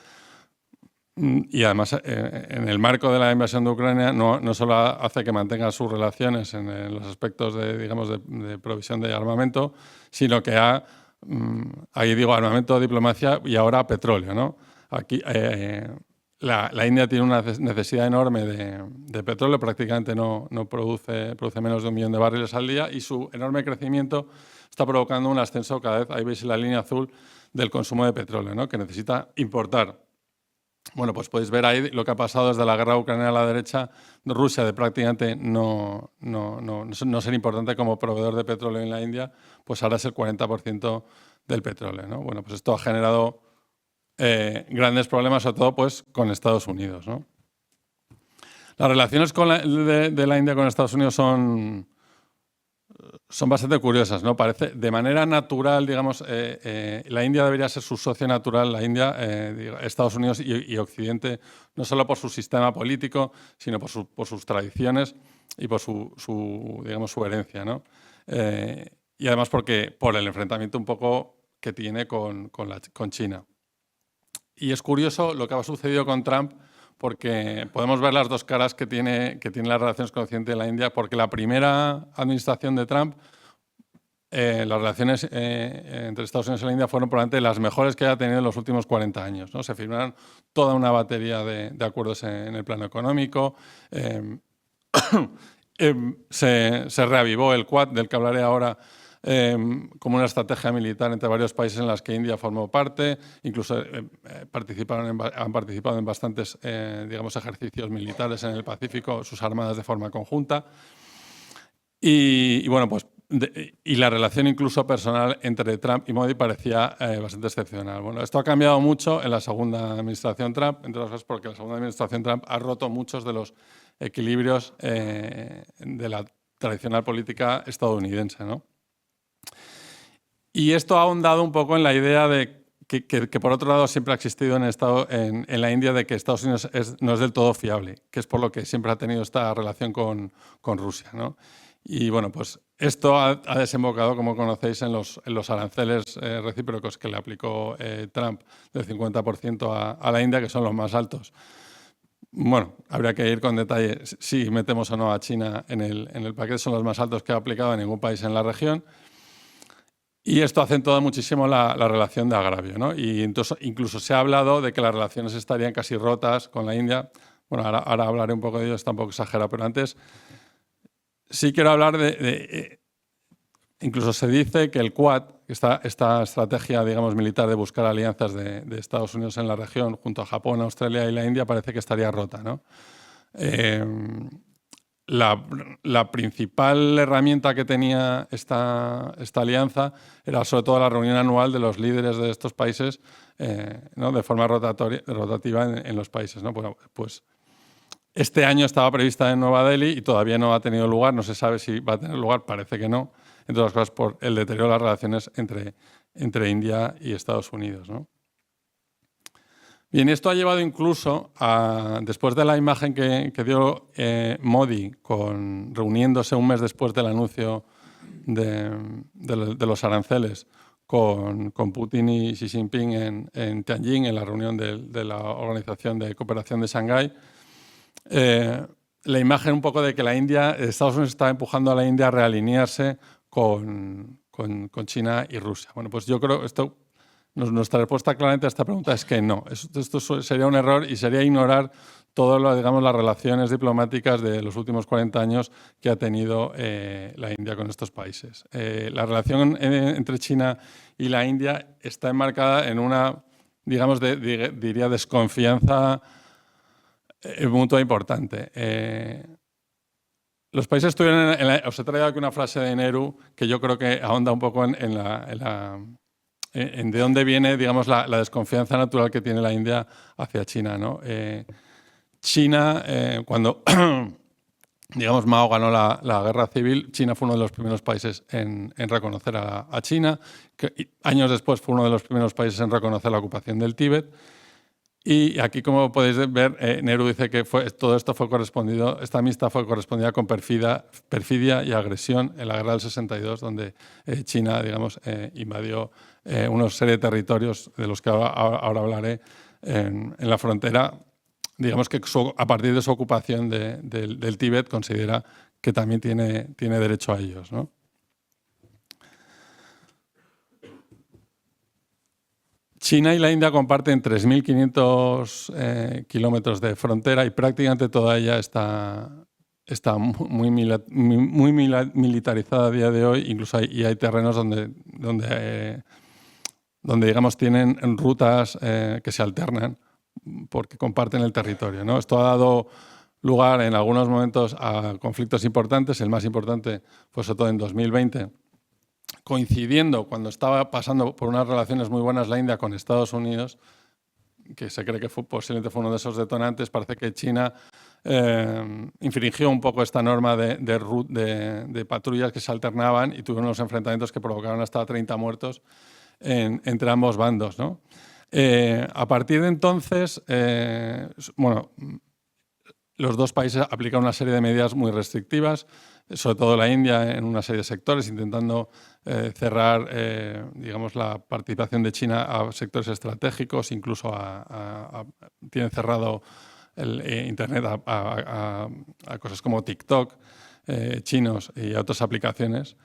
Y además, en el marco de la invasión de Ucrania, no solo hace que mantenga sus relaciones en los aspectos de provisión de armamento, sino que ahí digo armamento, diplomacia y ahora petróleo, ¿no? Aquí la India tiene una necesidad enorme de petróleo, prácticamente no produce menos de 1 millón de barriles al día, y su enorme crecimiento está provocando un ascenso cada vez, ahí veis la línea azul, del consumo de petróleo, ¿no? Que necesita importar. Bueno, pues podéis ver ahí lo que ha pasado desde la guerra ucraniana a la derecha, Rusia de prácticamente no ser importante como proveedor de petróleo en la India, pues ahora es el 40% del petróleo, ¿no? Bueno, pues esto ha generado grandes problemas, sobre todo pues con Estados Unidos, ¿no? Las relaciones de la India con Estados Unidos son bastante curiosas, ¿no? Parece, de manera natural, digamos, la India debería ser su socio natural, la India, Estados Unidos y Occidente, no solo por su sistema político, sino por sus tradiciones y por su herencia, ¿no? Y además por el enfrentamiento un poco que tiene con China. Y es curioso lo que ha sucedido con Trump, porque podemos ver las dos caras que tiene las relaciones con Occidente y la India, porque la primera administración de Trump, las relaciones entre Estados Unidos y la India fueron probablemente las mejores que haya tenido en los últimos 40 años, ¿no? Se firmaron toda una batería de acuerdos en el plano económico, se reavivó el Quad, del que hablaré ahora, como una estrategia militar entre varios países en las que India formó parte, incluso han participado en bastantes ejercicios militares en el Pacífico, sus armadas de forma conjunta. Y bueno, pues y la relación incluso personal entre Trump y Modi parecía bastante excepcional. Bueno, esto ha cambiado mucho en la segunda administración Trump, entre otras cosas porque la segunda administración Trump ha roto muchos de los equilibrios de la tradicional política estadounidense, ¿no? Y esto ha ahondado un poco en la idea de que por otro lado siempre ha existido en la India, de que Estados Unidos no es del todo fiable, que es por lo que siempre ha tenido esta relación con Rusia, ¿no? Y bueno, pues esto ha desembocado, como conocéis, en los aranceles recíprocos que le aplicó Trump del 50% a la India, que son los más altos. Bueno, habría que ir con detalle si metemos o no a China en el paquete, son los más altos que ha aplicado a ningún país en la región. Y esto acentúa muchísimo la relación de agravio, ¿no? Y entonces incluso se ha hablado de que las relaciones estarían casi rotas con la India. Bueno, ahora hablaré un poco de ello, está un poco exagerado, pero antes sí quiero hablar incluso se dice que el Quad, esta estrategia, digamos, militar de buscar alianzas de Estados Unidos en la región, junto a Japón, Australia y la India, parece que estaría rota, ¿no? La principal herramienta que tenía esta alianza era sobre todo la reunión anual de los líderes de estos países, ¿no? De forma rotativa en los países, ¿no? Bueno, pues este año estaba prevista en Nueva Delhi y todavía no ha tenido lugar, no se sabe si va a tener lugar, parece que no, entre otras cosas por el deterioro de las relaciones entre India y Estados Unidos, ¿no? Bien, esto ha llevado incluso después de la imagen que dio Modi reuniéndose un mes después del anuncio de los aranceles con Putin y Xi Jinping en Tianjin, en la reunión de la Organización de Cooperación de Shanghái, la imagen un poco de que Estados Unidos está empujando a la India a realinearse con China y Rusia. Bueno, pues yo creo nuestra respuesta claramente a esta pregunta es que no. Esto sería un error y sería ignorar todas las relaciones diplomáticas de los últimos 40 años que ha tenido la India con estos países. La relación entre China y la India está enmarcada en una, digamos, diría desconfianza mutua importante. Los países estuvieron os he traído aquí una frase de Nehru que yo creo que ahonda un poco en de dónde viene, digamos, la desconfianza natural que tiene la India hacia China, ¿no? China, cuando digamos, Mao ganó la guerra civil, China fue uno de los primeros países en reconocer a China, que años después fue uno de los primeros países en reconocer la ocupación del Tíbet. Y aquí, como podéis ver, Nehru dice que todo esto esta amistad fue correspondida con perfidia y agresión en la guerra del 62, donde China, digamos, invadió una serie de territorios de los que ahora hablaré en la frontera. Digamos que a partir de su ocupación del Tíbet considera que también tiene derecho a ellos, ¿no? China y la India comparten 3.500 kilómetros de frontera y prácticamente toda ella está muy militarizada a día de hoy. Incluso hay terrenos donde digamos, tienen rutas que se alternan porque comparten el territorio, ¿no? Esto ha dado lugar en algunos momentos a conflictos importantes. El más importante fue sobre todo en 2020, coincidiendo cuando estaba pasando por unas relaciones muy buenas la India con Estados Unidos, que se cree que posiblemente fue uno de esos detonantes. Parece que China infringió un poco esta norma de patrullas que se alternaban y tuvieron unos enfrentamientos que provocaron hasta 30 muertos entre ambos bandos, ¿no? A partir de entonces, bueno, los dos países aplican una serie de medidas muy restrictivas, sobre todo la India en una serie de sectores, intentando cerrar, digamos, la participación de China a sectores estratégicos, incluso tienen cerrado el Internet a cosas como TikTok, chinos y a otras aplicaciones.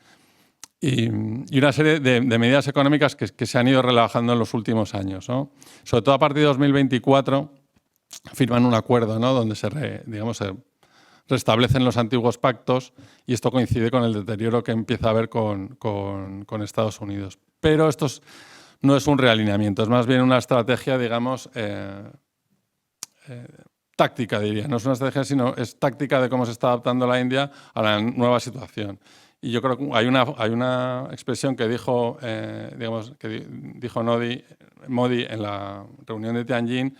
Y una serie de medidas económicas que se han ido relajando en los últimos años, ¿no? Sobre todo a partir de 2024 firman un acuerdo, ¿no? Donde se restablecen los antiguos pactos, y esto coincide con el deterioro que empieza a haber con Estados Unidos. Pero esto no es un realineamiento, es más bien una estrategia, digamos, táctica, diría. No es una estrategia, sino es táctica de cómo se está adaptando la India a la nueva situación. Y yo creo que hay una expresión que dijo Modi en la reunión de Tianjin,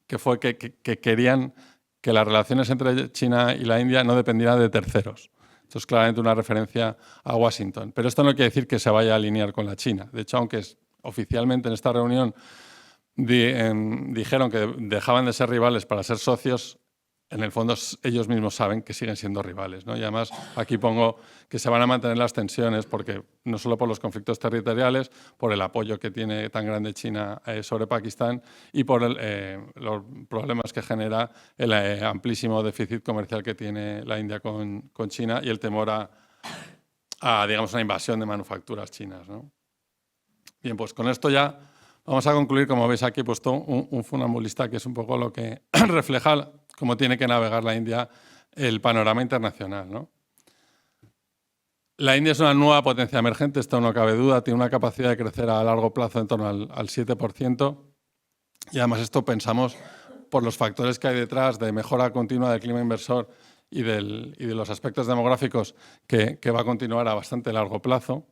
que fue que querían que las relaciones entre China y la India no dependieran de terceros. Esto es claramente una referencia a Washington. Pero esto no quiere decir que se vaya a alinear con la China. De hecho, aunque oficialmente en esta reunión dijeron que dejaban de ser rivales para ser socios, en el fondo ellos mismos saben que siguen siendo rivales, ¿no? Y además aquí pongo que se van a mantener las tensiones, porque no solo por los conflictos territoriales, por el apoyo que tiene tan grande China sobre Pakistán y por los problemas que genera el amplísimo déficit comercial que tiene la India con China y el temor a digamos, una invasión de manufacturas chinas, ¿no? Bien, pues con esto ya vamos a concluir. Como veis aquí he puesto un funambulista que es un poco lo que refleja cómo tiene que navegar la India el panorama internacional, ¿no? La India es una nueva potencia emergente, esto no cabe duda, tiene una capacidad de crecer a largo plazo en torno al 7%, y además esto pensamos por los factores que hay detrás de mejora continua del clima inversor y de los aspectos demográficos que va a continuar a bastante largo plazo.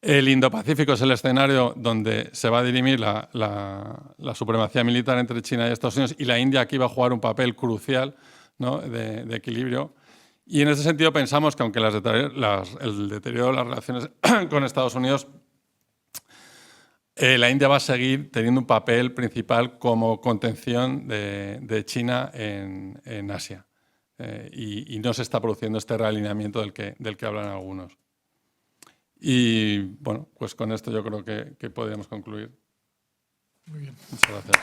El Indo-Pacífico es el escenario donde se va a dirimir la supremacía militar entre China y Estados Unidos, y la India aquí va a jugar un papel crucial, ¿no? de equilibrio. Y en ese sentido pensamos que aunque el deterioro de las relaciones con Estados Unidos, la India va a seguir teniendo un papel principal como contención de China en Asia. Y no se está produciendo este realineamiento del que hablan algunos. Y bueno, pues con esto yo creo que podríamos concluir. Muy bien. Muchas gracias.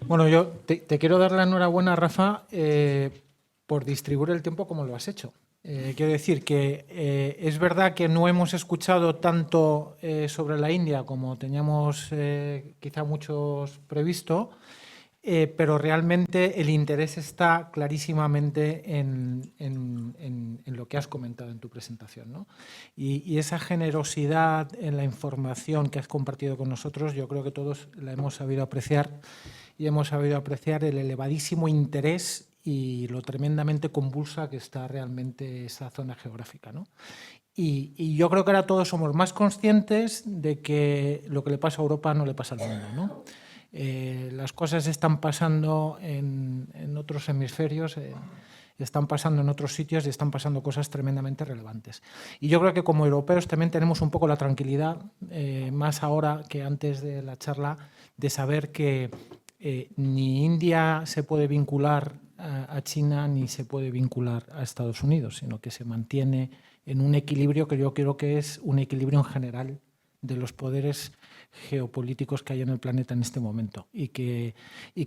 Bueno, yo te quiero dar la enhorabuena, Rafa, por distribuir el tiempo como lo has hecho. Quiero decir que es verdad que no hemos escuchado tanto sobre la India como teníamos quizá muchos previsto, pero realmente el interés está clarísimamente en lo que has comentado en tu presentación, ¿no? Y esa generosidad en la información que has compartido con nosotros, yo creo que todos la hemos sabido apreciar y hemos sabido apreciar el elevadísimo interés y lo tremendamente convulsa que está realmente esa zona geográfica, ¿no? Y yo creo que ahora todos somos más conscientes de que lo que le pasa a Europa no le pasa al mundo, ¿no? Las cosas están pasando en otros hemisferios, están pasando en otros sitios y están pasando cosas tremendamente relevantes. Y yo creo que como europeos también tenemos un poco la tranquilidad, más ahora que antes de la charla, de saber que ni India se puede vincular a China ni se puede vincular a Estados Unidos, sino que se mantiene en un equilibrio que yo creo que es un equilibrio en general de los poderes geopolíticos que hay en el planeta en este momento y que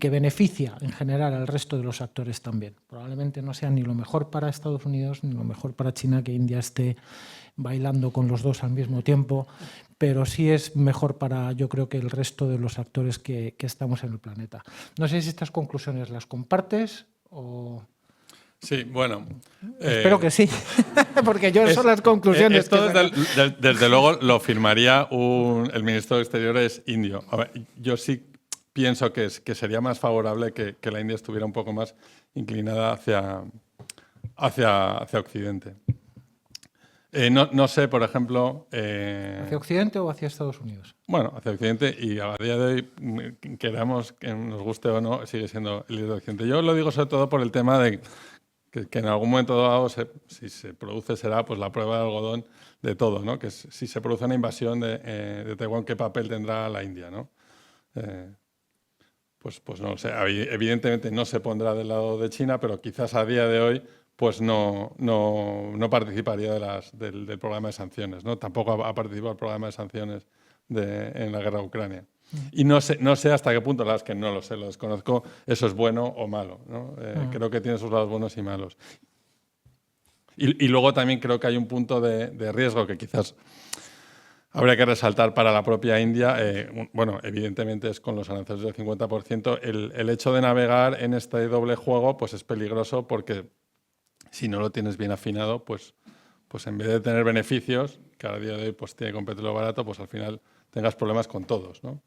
beneficia en general al resto de los actores también. Probablemente no sea ni lo mejor para Estados Unidos ni lo mejor para China que India esté bailando con los dos al mismo tiempo, pero sí es mejor para, yo creo, que el resto de los actores que estamos en el planeta. No sé si estas conclusiones las compartes o... Sí, bueno. Espero que sí, porque yo son las conclusiones. Esto desde luego lo firmaría el ministro de Exteriores indio. A ver, yo sí pienso que sería más favorable que la India estuviera un poco más inclinada hacia Occidente. No sé, por ejemplo... ¿Hacia Occidente o hacia Estados Unidos? Bueno, hacia Occidente, y a día de hoy, queramos que nos guste o no, sigue siendo el líder de Occidente. Yo lo digo sobre todo por el tema de que en algún momento dado, si se produce, será pues la prueba de algodón de todo, ¿no? Que si se produce una invasión de Taiwán, ¿qué papel tendrá la India, ¿no? Pues no lo sé. Evidentemente no se pondrá del lado de China, pero quizás a día de hoy pues no participaría del programa de sanciones, ¿no? Tampoco ha participado el programa de sanciones en la guerra de Ucrania. Y no sé hasta qué punto, la verdad es que no lo sé, lo desconozco, eso es bueno o malo, ¿no? Creo que tiene sus lados buenos y malos. Y luego también creo que hay un punto de riesgo que quizás habría que resaltar para la propia India. Bueno, evidentemente es con los aranceles del 50%. El hecho de navegar en este doble juego pues es peligroso porque si no lo tienes bien afinado, pues en vez de tener beneficios, que a día de hoy pues tiene que competir lo barato, pues al final tengas problemas con todos, ¿no?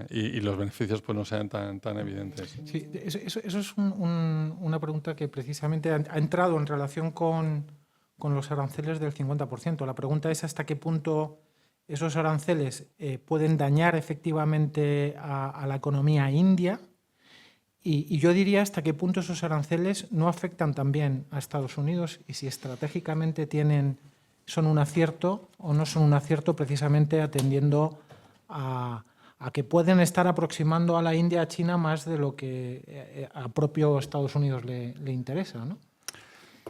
Y los beneficios pues no sean tan evidentes. Sí, eso es una pregunta que precisamente ha entrado en relación con los aranceles del 50%. La pregunta es hasta qué punto esos aranceles pueden dañar efectivamente a la economía india y yo diría hasta qué punto esos aranceles no afectan también a Estados Unidos y si estratégicamente son un acierto o no son un acierto precisamente atendiendo a que pueden estar aproximando a la India a China más de lo que a propio Estados Unidos le interesa, ¿no?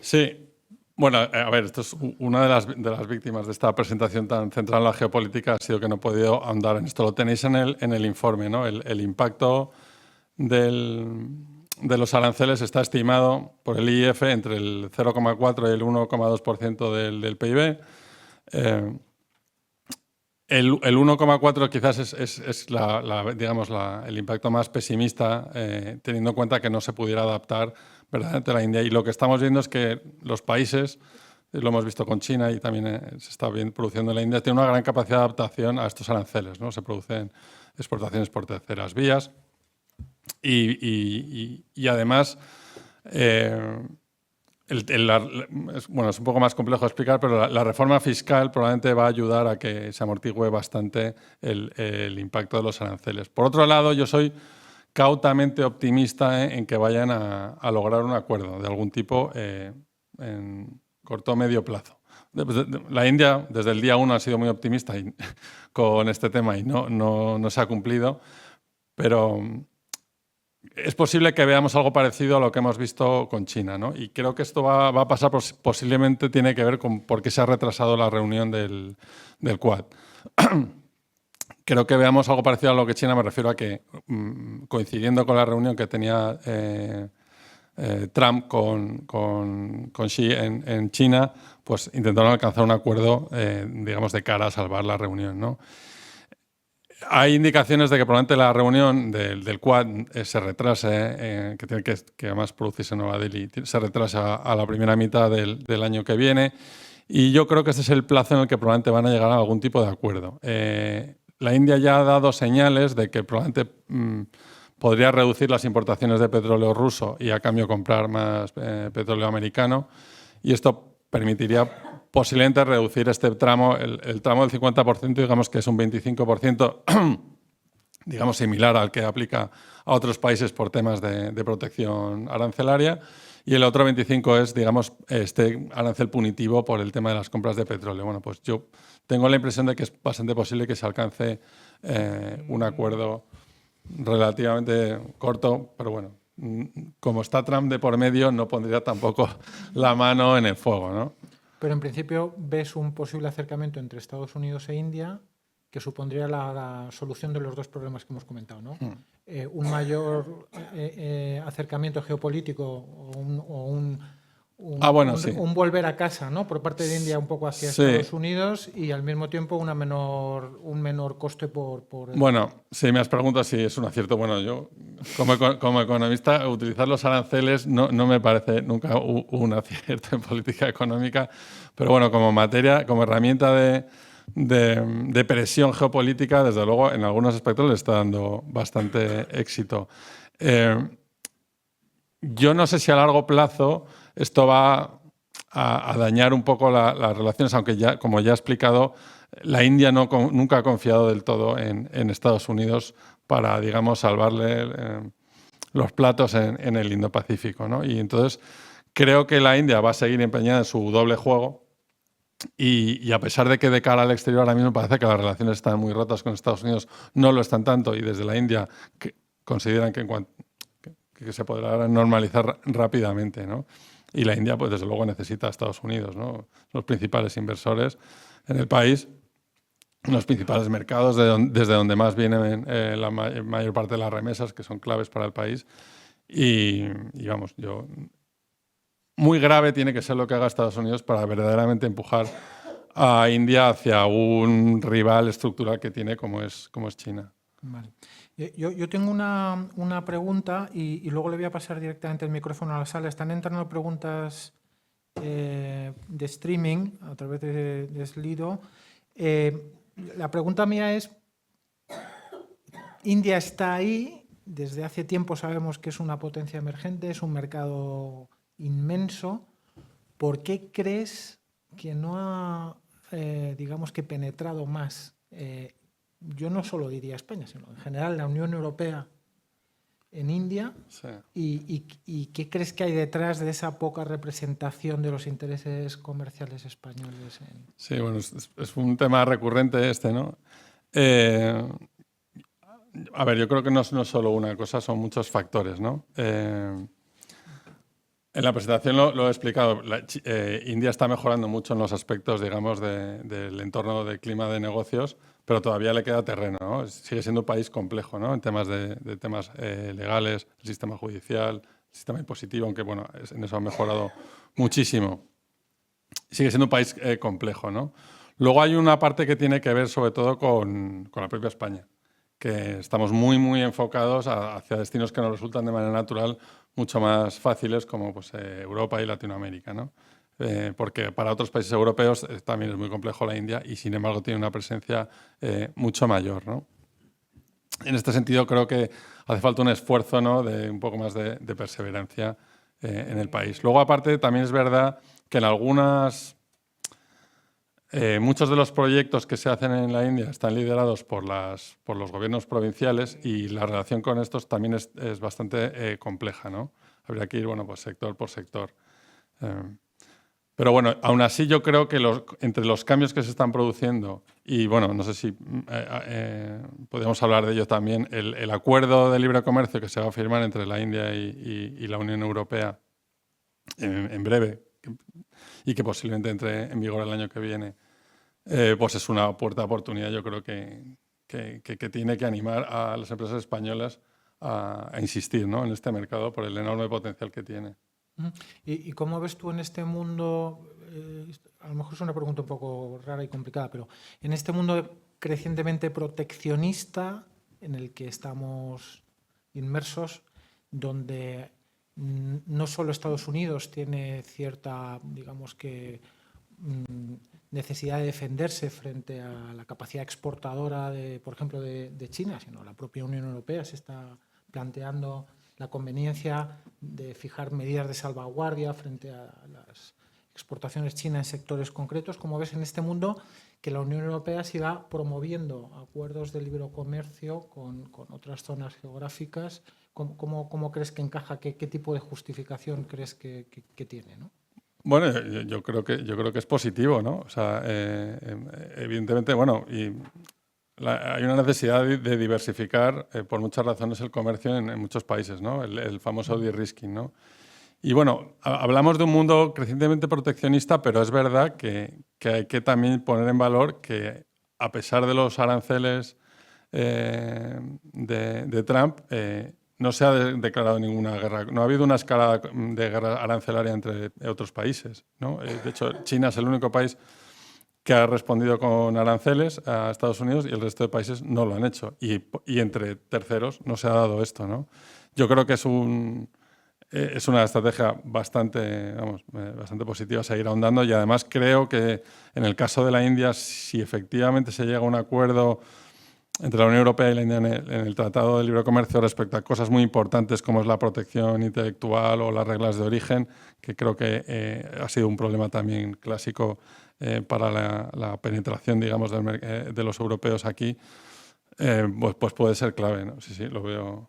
Sí. Bueno, a ver, esto es una de las víctimas de esta presentación tan centrada en la geopolítica, ha sido que no he podido ahondar en esto. Lo tenéis en el informe, ¿no? El impacto de los aranceles está estimado por el IIF entre el 0,4 y el 1,2% del PIB. El 1,4 quizás es el impacto más pesimista, teniendo en cuenta que no se pudiera adaptar verdaderamente a la India. Y lo que estamos viendo es que los países, lo hemos visto con China y también se está produciendo en la India, tienen una gran capacidad de adaptación a estos aranceles, ¿no? Se producen exportaciones por terceras vías y además... es un poco más complejo de explicar, pero la reforma fiscal probablemente va a ayudar a que se amortigüe bastante el impacto de los aranceles. Por otro lado, yo soy cautamente optimista en que vayan a lograr un acuerdo de algún tipo en corto o medio plazo. La India desde el día 1 ha sido muy optimista con este tema y no se ha cumplido, pero... es posible que veamos algo parecido a lo que hemos visto con China, ¿no? Y creo que esto va a pasar, posiblemente tiene que ver con por qué se ha retrasado la reunión del Quad. creo que veamos algo parecido a lo que China. Me refiero a que, coincidiendo con la reunión que tenía Trump con Xi en China, pues intentaron alcanzar un acuerdo, digamos, de cara a salvar la reunión, ¿no? Hay indicaciones de que probablemente la reunión del Quad se retrase, que tiene que además producirse en Nueva Delhi, se retrasa a la primera mitad del año que viene. Y yo creo que este es el plazo en el que probablemente van a llegar a algún tipo de acuerdo. La India ya ha dado señales de que probablemente podría reducir las importaciones de petróleo ruso y a cambio comprar más petróleo americano. Y esto permitiría posiblemente reducir este tramo, el tramo del 50%, digamos que es un 25%, digamos similar al que aplica a otros países por temas de protección arancelaria, y el otro 25% es, digamos, este arancel punitivo por el tema de las compras de petróleo. Bueno, pues yo tengo la impresión de que es bastante posible que se alcance un acuerdo relativamente corto, pero bueno, como está Trump de por medio, no pondría tampoco la mano en el fuego, ¿no? Pero en principio ves un posible acercamiento entre Estados Unidos e India que supondría la solución de los dos problemas que hemos comentado, ¿no? Un mayor acercamiento geopolítico o un volver a casa, ¿no? Por parte de India un poco hacia Estados Unidos, y al mismo tiempo un menor coste por Bueno, si me has preguntado si es un acierto, bueno, yo como economista utilizar los aranceles no me parece nunca un acierto en política económica, pero bueno, como materia, como herramienta de presión geopolítica, desde luego en algunos aspectos le está dando bastante éxito. Yo no sé si a largo plazo esto va a dañar un poco las relaciones, aunque ya, como ya he explicado, la India nunca ha confiado del todo en Estados Unidos para, digamos, salvarle los platos en el Indo-Pacífico, ¿no? Y entonces creo que la India va a seguir empeñada en su doble juego, y a pesar de que de cara al exterior ahora mismo parece que las relaciones están muy rotas con Estados Unidos, no lo están tanto, y desde la India consideran que se podrá normalizar rápidamente, ¿no? Y la India, pues desde luego necesita a Estados Unidos, ¿no? Los principales inversores en el país, los principales mercados desde donde más vienen la mayor parte de las remesas, que son claves para el país. Y vamos, muy grave tiene que ser lo que haga Estados Unidos para verdaderamente empujar a India hacia un rival estructural que tiene como es China. Vale. Yo tengo una pregunta y luego le voy a pasar directamente el micrófono a la sala. Están entrando preguntas de streaming a través de Slido. La pregunta mía es, India está ahí, desde hace tiempo sabemos que es una potencia emergente, es un mercado inmenso. ¿Por qué crees que no ha, digamos, que penetrado más? Yo no solo diría España, sino en general la Unión Europea en India. Sí. ¿Y qué crees que hay detrás de esa poca representación de los intereses comerciales españoles? Sí, bueno, es un tema recurrente este, ¿no? A ver, yo creo que no es solo una cosa, son muchos factores, ¿no? En la presentación lo he explicado. India está mejorando mucho en los aspectos, digamos, del entorno de clima de negocios, pero todavía le queda terreno, ¿no? Sigue siendo un país complejo, ¿no? En temas de temas legales, el sistema judicial, el sistema impositivo, aunque bueno, en eso ha mejorado muchísimo. Sigue siendo un país complejo, ¿no? Luego hay una parte que tiene que ver sobre todo con la propia España, que estamos muy enfocados hacia destinos que nos resultan de manera natural mucho más fáciles, como pues, Europa y Latinoamérica, ¿no? Porque para otros países europeos también es muy complejo la India, y sin embargo tiene una presencia mucho mayor, ¿no? En este sentido creo que hace falta un esfuerzo, ¿no? De un poco más de perseverancia en el país. Luego, aparte, también es verdad que en muchos de los proyectos que se hacen en la India están liderados por los gobiernos provinciales, y la relación con estos también es bastante compleja, ¿no? Habría que ir, bueno, pues sector por sector. Pero bueno, aún así yo creo que entre los cambios que se están produciendo, y bueno, no sé si podemos hablar de ello también, el acuerdo de libre comercio que se va a firmar entre la India y la Unión Europea en breve, y que posiblemente entre en vigor el año que viene, pues es una puerta de oportunidad, yo creo que que tiene que animar a las empresas españolas a insistir, ¿no?, en este mercado por el enorme potencial que tiene. ¿Y cómo ves tú en este mundo, a lo mejor es una pregunta un poco rara y complicada, pero en este mundo crecientemente proteccionista en el que estamos inmersos, donde no solo Estados Unidos tiene cierta, digamos que, necesidad de defenderse frente a la capacidad exportadora, por ejemplo, de China, sino la propia Unión Europea se está planteando la conveniencia de fijar medidas de salvaguardia frente a las exportaciones chinas en sectores concretos. ¿Cómo ves en este mundo que la Unión Europea siga promoviendo acuerdos de libre comercio con otras zonas geográficas? ¿Cómo crees que encaja? ¿Qué tipo de justificación crees que tiene, ¿no? Bueno, yo creo que es positivo, ¿no? O sea, evidentemente, bueno, hay una necesidad de diversificar por muchas razones el comercio en muchos países, ¿no? El famoso de-risking, ¿no? Y bueno, hablamos de un mundo crecientemente proteccionista, pero es verdad que hay que también poner en valor que, a pesar de los aranceles de Trump, no se ha declarado ninguna guerra. No ha habido una escalada de guerra arancelaria entre otros países, ¿no? De hecho, China es el único país que ha respondido con aranceles a Estados Unidos y el resto de países no lo han hecho. Y entre terceros no se ha dado esto, ¿no? Yo creo que es una estrategia bastante positiva a seguir ahondando, y además creo que en el caso de la India, si efectivamente se llega a un acuerdo entre la Unión Europea y la India en el Tratado de Libre Comercio respecto a cosas muy importantes como es la protección intelectual o las reglas de origen, que creo que ha sido un problema también clásico para la penetración, digamos, de los europeos aquí, pues puede ser clave, ¿no? Sí, lo veo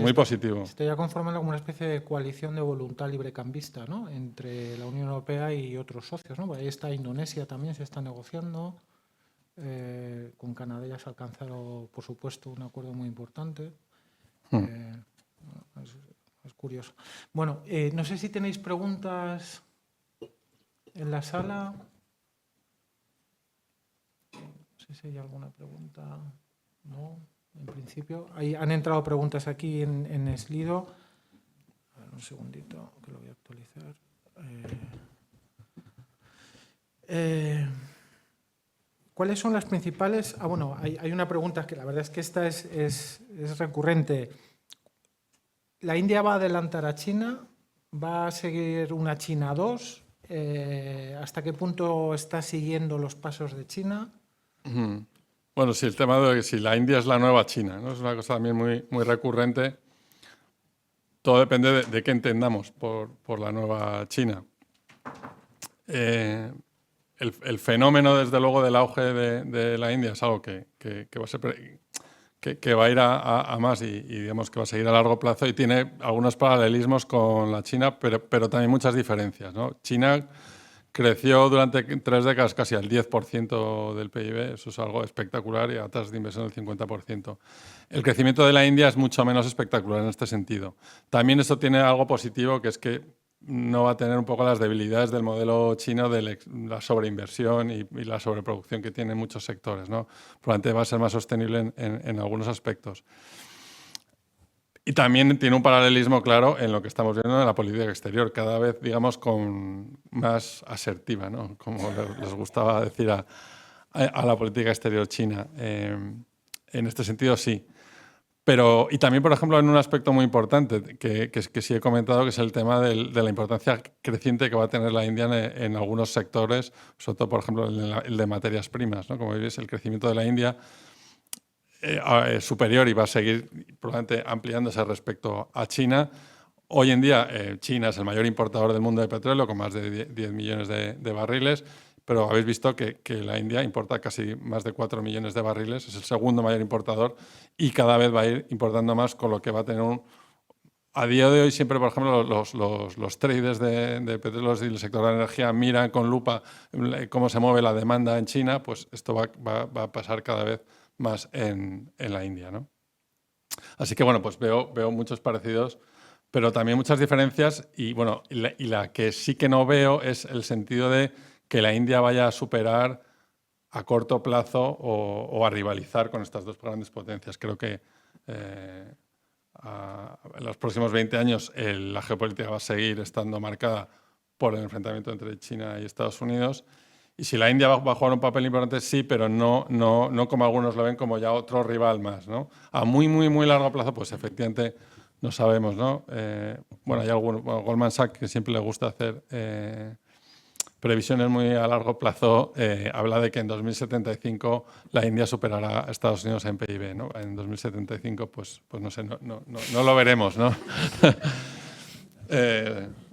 muy positivo. Se está ya conformando como una especie de coalición de voluntad librecambista, ¿no?, entre la Unión Europea y otros socios, ¿no? Ahí está Indonesia también, se está negociando. Con Canadá ya se ha alcanzado, por supuesto, un acuerdo muy importante. Es curioso. Bueno, no sé si tenéis preguntas en la sala. No sé si hay alguna pregunta. No, en principio. Han entrado preguntas aquí en Slido. A ver, un segundito, que lo voy a actualizar. ¿Cuáles son las principales? Bueno, hay una pregunta que la verdad es que esta es recurrente. ¿La India va a adelantar a China? ¿Va a seguir una China 2? ¿Hasta qué punto está siguiendo los pasos de China? Bueno, sí, el tema de si la India es la nueva China, ¿no? Es una cosa también muy recurrente. Todo depende de qué entendamos por la nueva China. El fenómeno, desde luego, del auge de la India es algo que va a ser, que va a ir a más y digamos que va a seguir a largo plazo, y tiene algunos paralelismos con la China, pero también muchas diferencias, ¿no? China creció durante 3 décadas casi al 10% del PIB, eso es algo espectacular, y a tasas de inversión del 50%. El crecimiento de la India es mucho menos espectacular en este sentido. También esto tiene algo positivo, que es que no va a tener un poco las debilidades del modelo chino de la sobreinversión y la sobreproducción que tiene en muchos sectores, ¿no? Probablemente va a ser más sostenible en algunos aspectos. Y también tiene un paralelismo claro en lo que estamos viendo en la política exterior, cada vez, digamos, más asertiva, ¿no? Como les gustaba decir a la política exterior china. En este sentido, sí. Y también, por ejemplo, en un aspecto muy importante que sí he comentado, que es el tema de la importancia creciente que va a tener la India en algunos sectores, sobre todo, por ejemplo, el de materias primas, ¿no? Como veis, el crecimiento de la India es superior y va a seguir probablemente ampliándose respecto a China. Hoy en día, China es el mayor importador del mundo de petróleo, con más de 10 millones de barriles. Pero habéis visto que la India importa casi más de 4 millones de barriles, es el segundo mayor importador, y cada vez va a ir importando más, con lo que va a tener a día de hoy siempre, por ejemplo, los traders de petróleos y el sector de la energía miran con lupa cómo se mueve la demanda en China, pues esto va a pasar cada vez más en la India, ¿no? Así que, bueno, pues veo muchos parecidos, pero también muchas diferencias, y bueno, y la que sí que no veo es el sentido de que la India vaya a superar a corto plazo o a rivalizar con estas dos grandes potencias. Creo que en los próximos 20 años la geopolítica va a seguir estando marcada por el enfrentamiento entre China y Estados Unidos. Y si la India va a jugar un papel importante, sí, pero no como algunos lo ven, como ya otro rival más, ¿no? A muy, muy, muy largo plazo, pues efectivamente no sabemos, ¿no? Hay Goldman Sachs, que siempre le gusta hacer previsiones muy a largo plazo, habla de que en 2075 la India superará a Estados Unidos en PIB, ¿no? En 2075, pues no sé, no lo veremos, ¿no?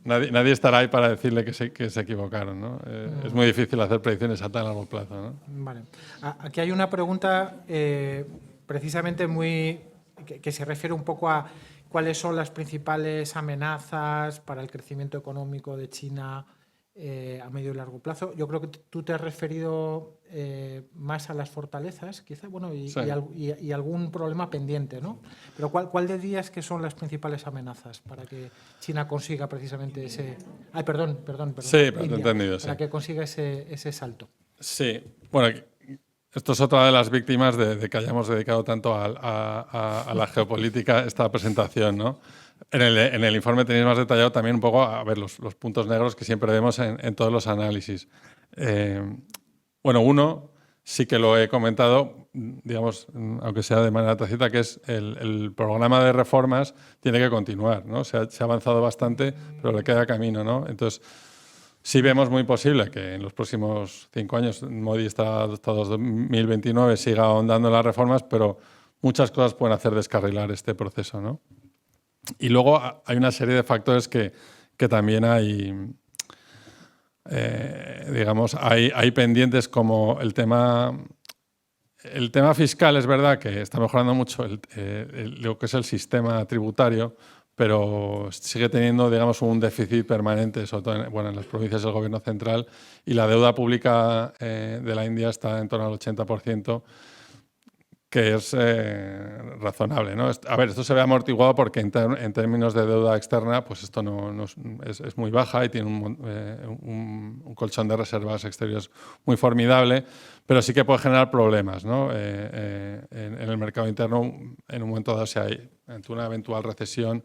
Nadie estará ahí para decirle que se equivocaron, ¿no? Es muy difícil hacer predicciones a tan largo plazo, ¿no? Vale. Aquí hay una pregunta precisamente que se refiere un poco a cuáles son las principales amenazas para el crecimiento económico de China a medio y largo plazo. Yo creo que tú te has referido más a las fortalezas, quizá, sí. y algún problema pendiente, ¿no? Pero ¿cuál dirías que son las principales amenazas para que China consiga precisamente ese... Ay, perdón. Sí, pero te he entendido, sí. Para que consiga ese salto. Sí, bueno, esto es otra de las víctimas de que hayamos dedicado tanto a la geopolítica esta presentación, ¿no? En el informe tenéis más detallado también un poco a ver los puntos negros que siempre vemos en todos los análisis. Uno sí que lo he comentado, digamos, aunque sea de manera tácita, que es el programa de reformas tiene que continuar, ¿no? Se ha avanzado bastante, pero le queda camino, ¿no? Entonces, sí vemos muy posible que en los próximos 5 años, Modi está hasta 2029, siga ahondando en las reformas, pero muchas cosas pueden hacer descarrilar este proceso, ¿no? Y luego hay una serie de factores que también hay, hay pendientes, como el tema fiscal. Es verdad que está mejorando mucho lo que es el sistema tributario, pero sigue teniendo, digamos, un déficit permanente, sobre todo en las provincias del gobierno central, y la deuda pública de la India está en torno al 80%, que es razonable, ¿no? A ver, esto se ve amortiguado porque en términos de deuda externa, pues esto es muy baja y tiene un colchón de reservas exteriores muy formidable, pero sí que puede generar problemas, ¿no? En el mercado interno, en un momento dado, si hay ante una eventual recesión,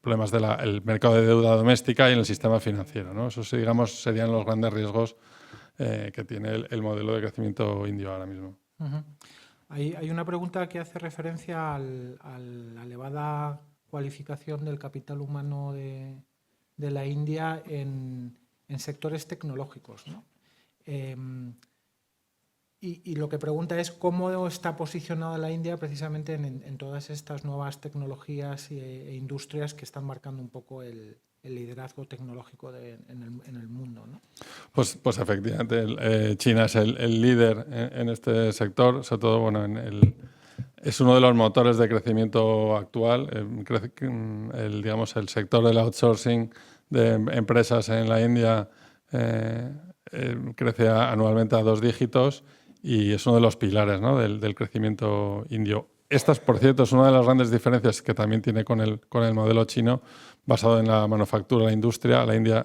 problemas del mercado de deuda doméstica y en el sistema financiero, ¿no? Esos, digamos, serían los grandes riesgos que tiene el modelo de crecimiento indio ahora mismo. Uh-huh. Hay una pregunta que hace referencia a la elevada cualificación del capital humano de la India en sectores tecnológicos, ¿no? Y lo que pregunta es cómo está posicionada la India precisamente en todas estas nuevas tecnologías e industrias que están marcando un poco el liderazgo tecnológico en el mundo, ¿no? Pues efectivamente, China es el líder en este sector, sobre todo, es uno de los motores de crecimiento actual. El sector del outsourcing de empresas en la India crece anualmente a 2 dígitos y es uno de los pilares, ¿no?, del crecimiento indio. Estas, por cierto, es una de las grandes diferencias que también tiene con el modelo chino, basado en la manufactura, la industria. La India,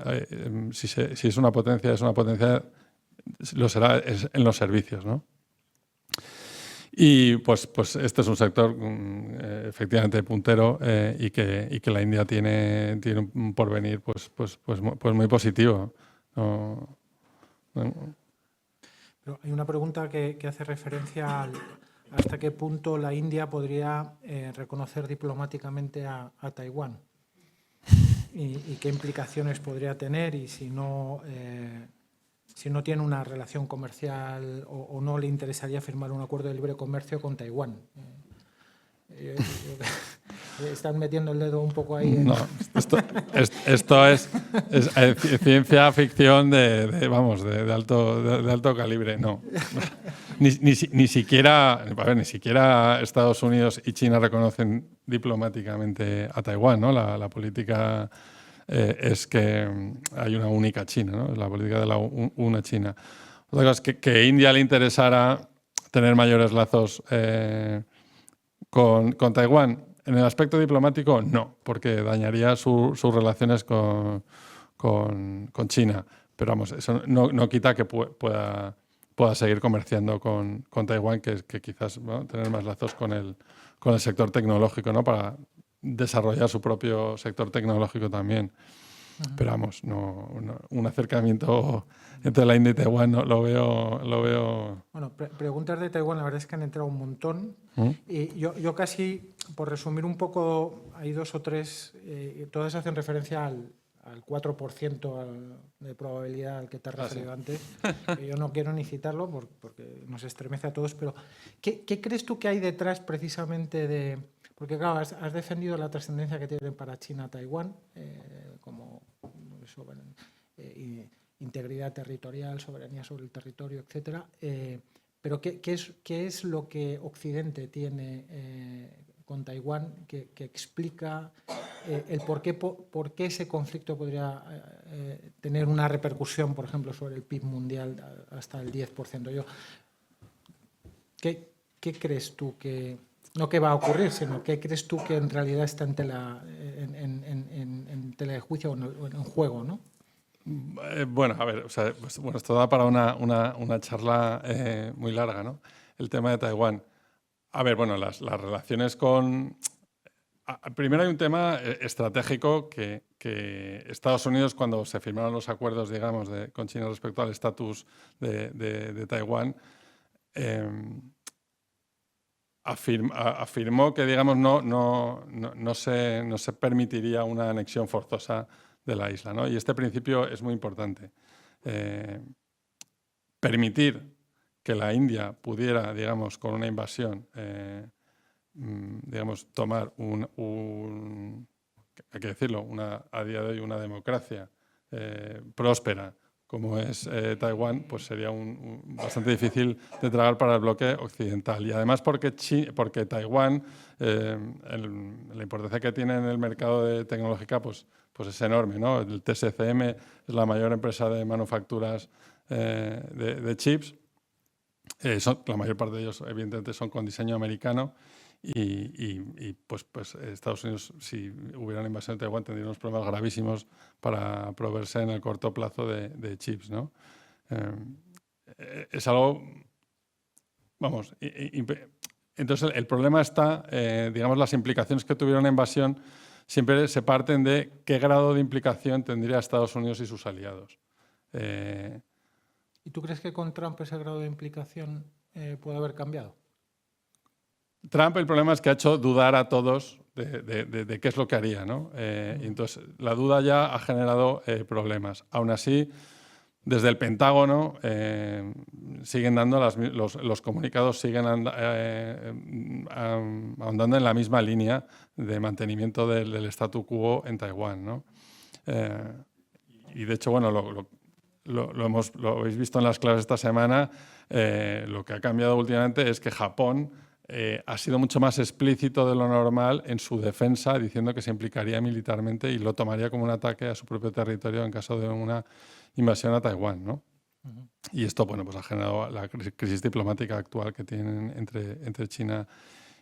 si es una potencia, lo será en los servicios, ¿no? Y pues este es un sector efectivamente puntero y que la India tiene un porvenir pues muy positivo. Pero hay una pregunta que hace referencia hasta qué punto la India podría reconocer diplomáticamente a Taiwán y qué implicaciones podría tener, y si no tiene una relación comercial o no le interesaría firmar un acuerdo de libre comercio con Taiwán. Están metiendo el dedo un poco ahí. No, esto es ciencia ficción de alto calibre. No. Ni siquiera Estados Unidos y China reconocen diplomáticamente a Taiwán, ¿no? La política es que hay una única China, ¿no? La política de una China. Otra cosa es que a India le interesara tener mayores lazos con Taiwán. En el aspecto diplomático, no, porque dañaría sus relaciones con China. Pero vamos, eso no quita que pueda pueda seguir comerciando con Taiwán, que quizás tener más lazos con el sector tecnológico, ¿no? Para desarrollar su propio sector tecnológico también. Pero vamos, un acercamiento entre la India y Taiwán no, lo veo... Bueno, preguntas de Taiwán, la verdad es que han entrado un montón. Y yo casi, por resumir un poco, hay 2 o 3, todas hacen referencia al 4% de probabilidad al que te has referido antes. Que yo no quiero ni citarlo porque nos estremece a todos, pero ¿qué crees tú que hay detrás precisamente de...? Porque claro, has defendido la trascendencia que tiene para China Taiwán, como integridad territorial, soberanía sobre el territorio, etcétera. Pero ¿qué es lo que Occidente tiene con Taiwán que explica el por qué ese conflicto podría tener una repercusión, por ejemplo, sobre el PIB mundial hasta el 10%? ¿Qué crees tú que... No qué va a ocurrir, sino qué crees tú que en realidad está en tela de juicio o en juego, ¿no? Bueno, a ver, o sea, pues, bueno, esto da para una charla muy larga, ¿no? El tema de Taiwán. A ver, bueno, las relaciones con... Primero hay un tema estratégico que Estados Unidos, cuando se firmaron los acuerdos, digamos, con China respecto al estatus de Taiwán, afirmó que, digamos, no se permitiría una anexión forzosa de la isla, ¿no? Y este principio es muy importante. Permitir que la India pudiera, digamos, con una invasión, digamos, tomar hay que decirlo, a día de hoy una democracia próspera como es Taiwán, pues sería bastante difícil de tragar para el bloque occidental. Y además porque Taiwán, la importancia que tiene en el mercado de tecnológica, pues es enorme, ¿no? El TSCM es la mayor empresa de manufacturas de chips. La mayor parte de ellos, evidentemente, son con diseño americano. Y pues Estados Unidos, si hubiera una invasión de Taiwán, tendría unos problemas gravísimos para proveerse en el corto plazo de chips, ¿no? Es algo, vamos, entonces el problema está, digamos, las implicaciones que tuviera una invasión siempre se parten de qué grado de implicación tendría Estados Unidos y sus aliados. ¿Y tú crees que con Trump ese grado de implicación puede haber cambiado? Trump, el problema es que ha hecho dudar a todos de qué es lo que haría, ¿no? Y entonces, la duda ya ha generado problemas. Aún así, desde el Pentágono siguen dando los comunicados, siguen ahondando en la misma línea de mantenimiento del statu quo en Taiwán, ¿no? Y de hecho, bueno, lo habéis visto en las clases esta semana, lo que ha cambiado últimamente es que Japón ha sido mucho más explícito de lo normal en su defensa, diciendo que se implicaría militarmente y lo tomaría como un ataque a su propio territorio en caso de una invasión a Taiwán, ¿no? Y esto, bueno, pues ha generado la crisis diplomática actual que tienen entre China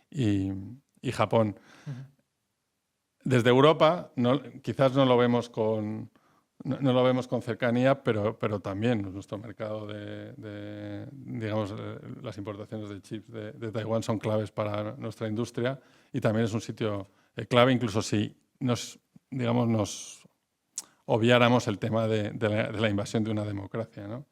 y Japón. Desde Europa, quizás no lo vemos con cercanía, pero también nuestro mercado digamos, las importaciones de chips de Taiwán son claves para nuestra industria y también es un sitio clave, incluso si nos obviáramos el tema de la invasión de una democracia, ¿no?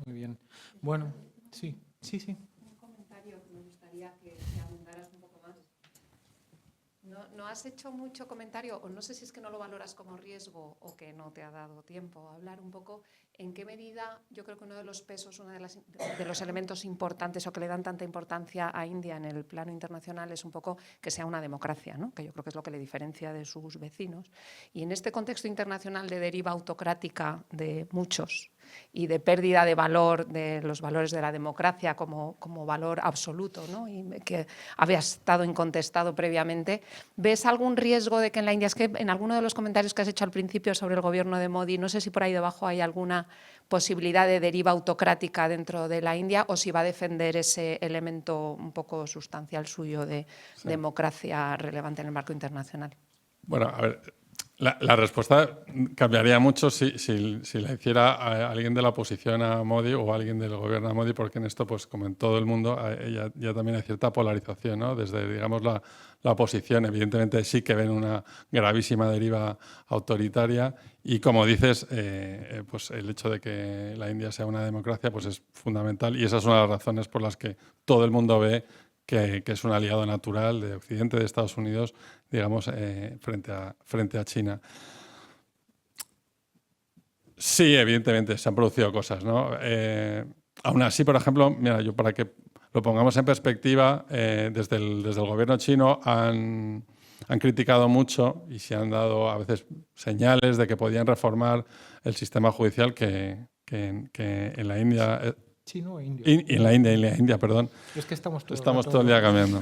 Muy bien. Bueno, sí. Un comentario que me gustaría que abundaras un poco más. No has hecho mucho comentario, o no sé si es que no lo valoras como riesgo o que no te ha dado tiempo a hablar un poco en qué medida, yo creo que uno de los pesos, uno de los elementos importantes o que le dan tanta importancia a India en el plano internacional es un poco que sea una democracia, ¿no? Que yo creo que es lo que le diferencia de sus vecinos. Y en este contexto internacional de deriva autocrática de muchos y de pérdida de valor de los valores de la democracia como valor absoluto, ¿no? Y que había estado incontestado previamente, ¿ves algún riesgo de que en la India, es que en alguno de los comentarios que has hecho al principio sobre el gobierno de Modi, no sé si por ahí debajo hay alguna posibilidad de deriva autocrática dentro de la India o si va a defender ese elemento un poco sustancial suyo de democracia relevante en el marco internacional? Bueno, a ver, La respuesta cambiaría mucho si la hiciera a alguien de la oposición a Modi o a alguien del gobierno a Modi, porque en esto, pues como en todo el mundo, ya también hay cierta polarización, ¿no? Desde, digamos, la oposición, evidentemente sí que ven una gravísima deriva autoritaria y, como dices, pues el hecho de que la India sea una democracia pues es fundamental, y esa es una de las razones por las que todo el mundo ve que es un aliado natural de Occidente, de Estados Unidos, digamos, frente a China. Sí, evidentemente, se han producido cosas, ¿no? Aún así, por ejemplo, mira, yo para que lo pongamos en perspectiva, desde el gobierno chino han criticado mucho y se han dado a veces señales de que podían reformar el sistema judicial que en la India... ¿Chino o indio? En la India, perdón. Es que estamos todo el día cambiando.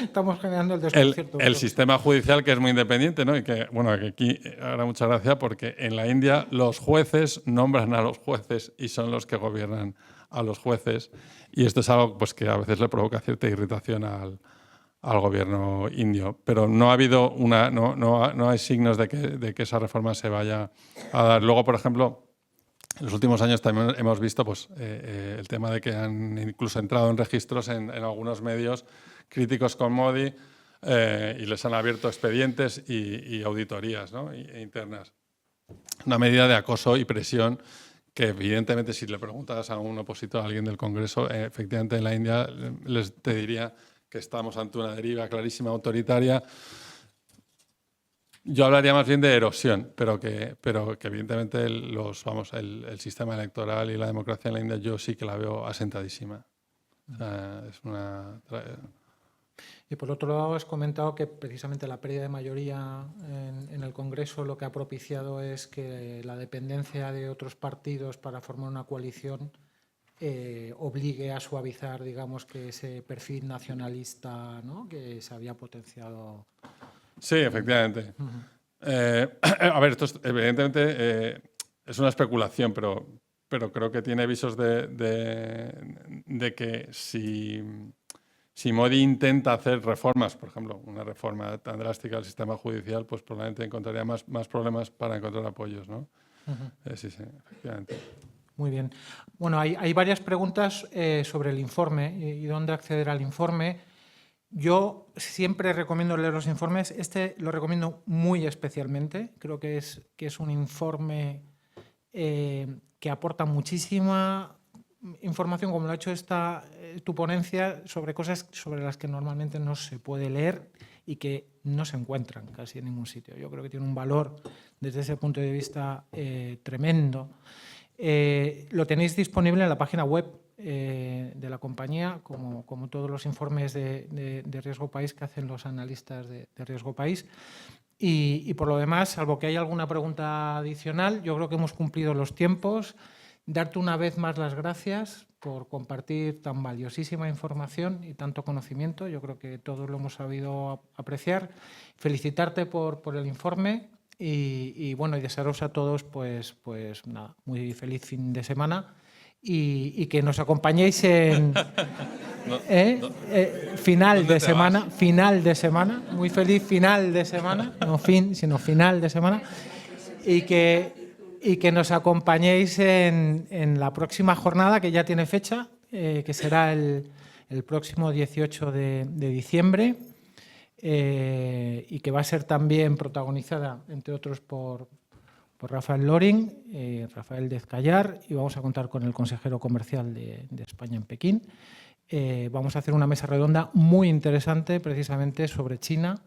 Estamos generando el desconcierto. El sistema judicial, que es muy independiente, ¿no? Y que, bueno, que aquí hará mucha gracia porque en la India los jueces nombran a los jueces y son los que gobiernan a los jueces. Y esto es algo, pues, que a veces le provoca cierta irritación al gobierno indio. Pero no ha habido no hay signos de que esa reforma se vaya a dar. Luego, por ejemplo, en los últimos años también hemos visto, pues, el tema de que han incluso entrado en registros en algunos medios críticos con Modi, y les han abierto expedientes y auditorías, ¿no? internas. Una medida de acoso y presión que, evidentemente, si le preguntas a un opositor, a alguien del Congreso, efectivamente en la India te diría que estamos ante una deriva clarísima autoritaria. Yo hablaría más bien de erosión, pero que evidentemente el sistema electoral y la democracia en la India yo sí que la veo asentadísima. O sea, es una... Y por otro lado, has comentado que precisamente la pérdida de mayoría en el Congreso lo que ha propiciado es que la dependencia de otros partidos para formar una coalición obligue a suavizar, digamos, que ese perfil nacionalista, ¿no?, que se había potenciado. Sí, efectivamente. A ver, esto evidentemente es una especulación, pero creo que tiene visos de que si Modi intenta hacer reformas, por ejemplo, una reforma tan drástica del sistema judicial, pues probablemente encontraría más problemas para encontrar apoyos, ¿no? Sí, efectivamente. Muy bien. Bueno, hay varias preguntas sobre el informe y dónde acceder al informe. Yo siempre recomiendo leer los informes. Este lo recomiendo muy especialmente. Creo que es un informe que aporta muchísima información, como lo ha hecho tu ponencia, sobre cosas sobre las que normalmente no se puede leer y que no se encuentran casi en ningún sitio. Yo creo que tiene un valor desde ese punto de vista tremendo. Lo tenéis disponible en la página web de la compañía, como todos los informes de Riesgo País que hacen los analistas de Riesgo País. Y por lo demás, salvo que haya alguna pregunta adicional, yo creo que hemos cumplido los tiempos. Darte una vez más las gracias por compartir tan valiosísima información y tanto conocimiento. Yo creo que todos lo hemos sabido apreciar. Felicitarte por el informe y bueno, y desearos a todos pues nada, muy feliz fin de semana y que nos acompañéis en final de semana, muy feliz final de semana, no fin, sino final de semana, y que nos acompañéis en la próxima jornada, que ya tiene fecha, que será el próximo 18 de diciembre, y que va a ser también protagonizada, entre otros, por Rafael Loring, Rafael Dezcayar, y vamos a contar con el consejero comercial de España en Pekín. Vamos a hacer una mesa redonda muy interesante precisamente sobre China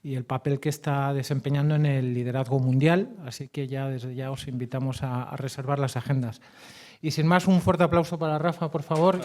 y el papel que está desempeñando en el liderazgo mundial, así que desde ya os invitamos a reservar las agendas. Y sin más, un fuerte aplauso para Rafa, por favor.